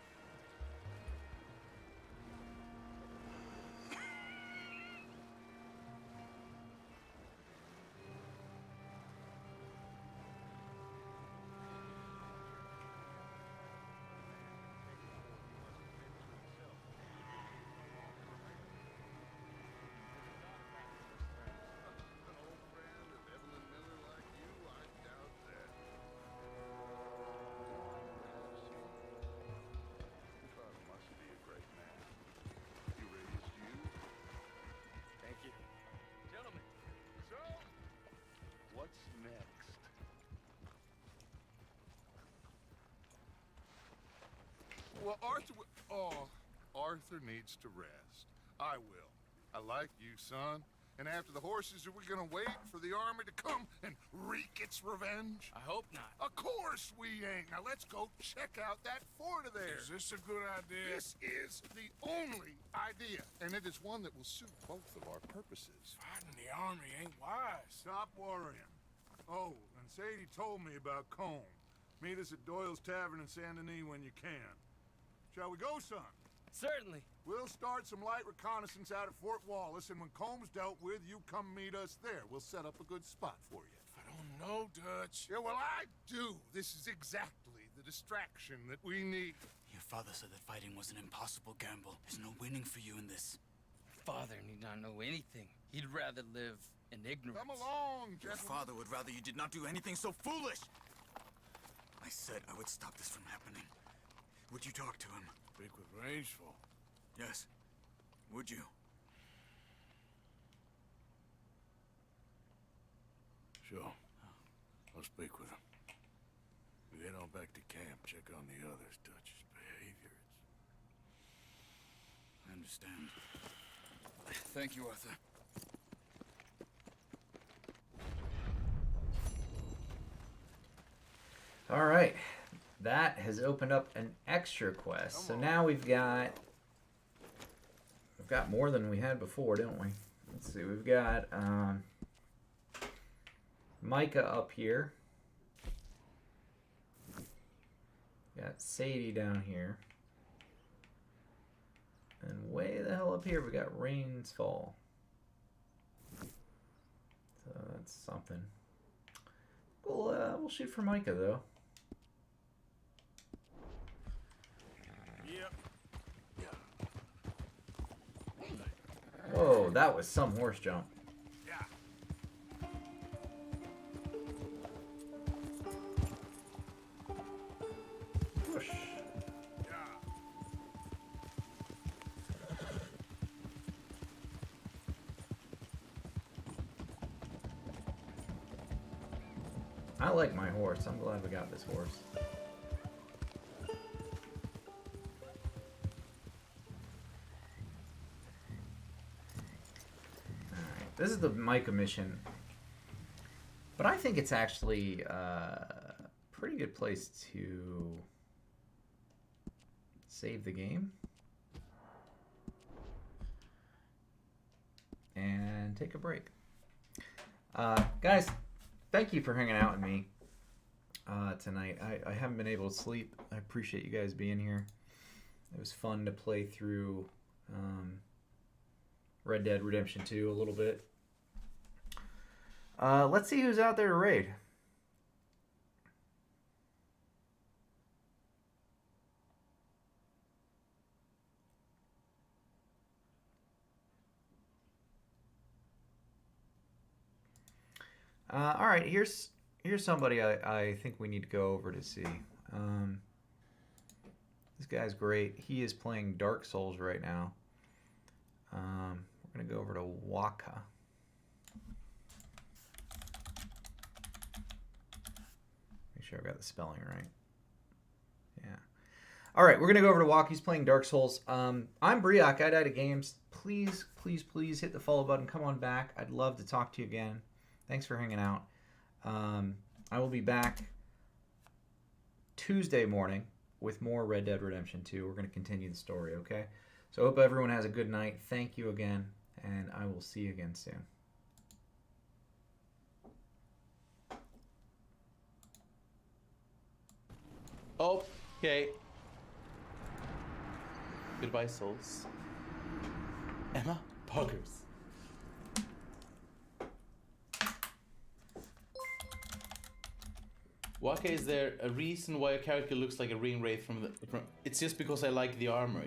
Well, Arthur needs to rest. I will. I like you, son. And after the horses, are we gonna wait for the army to come and wreak its revenge? I hope not. Of course we ain't. Now let's go check out that fort of theirs. Is this a good idea? This is the only idea, and it is one that will suit both of our purposes. Fighting the army ain't wise. Stop worrying. Oh, and Sadie told me about Combe. Meet us at Doyle's Tavern in Saint Denis when you can. Shall we go, son? Certainly. We'll start some light reconnaissance out at Fort Wallace, and when Combs dealt with, you come meet us there. We'll set up a good spot for you. I don't know, Dutch. Yeah, well, I do. This is exactly the distraction that we need. You father said that fighting was an impossible gamble. There's no winning for you in this. Father need not know anything. He'd rather live in ignorance. Come along, Your gentlemen. father would rather you did not do anything so foolish. I said I would stop this from happening. Would you talk to him? Speak with Rangeful. Yes. Would you? Sure. I'll speak with him. We get on back to camp, check on the others. Dutch's behavior. I understand. Thank you, Arthur. All right, that has opened up an extra quest. So now we've got more than we had before, don't we? Let's see. We've got Micah up here. Got Sadie down here. And way the hell up here, we got Rains Fall. So that's something. We'll shoot for Micah though. Whoa, that was some horse jump. Whoosh. I like my horse. I'm glad we got this horse. This is the Micah mission, but I think it's actually a pretty good place to save the game and take a break. Guys, thank you for hanging out with me tonight. I haven't been able to sleep. I appreciate you guys being here. It was fun to play through Red Dead Redemption 2 a little bit. Let's see who's out there to raid. All right, here's somebody I think we need to go over to see. This guy's great. He is playing Dark Souls right now. We're going to go over to Waka. Make sure I got the spelling right. Yeah. All right, we're going to go over to Waka. He's playing Dark Souls. I'm Briak. I Died at Games. Please, please, please hit the follow button. Come on back. I'd love to talk to you again. Thanks for hanging out. I will be back Tuesday morning with more Red Dead Redemption 2. We're going to continue the story, okay? So I hope everyone has a good night. Thank you again, and I will see you again soon. Okay. Goodbye, souls. Emma Poggers. Waka, is there a reason why a character looks like a ring wraith from? It's just because I like the armor.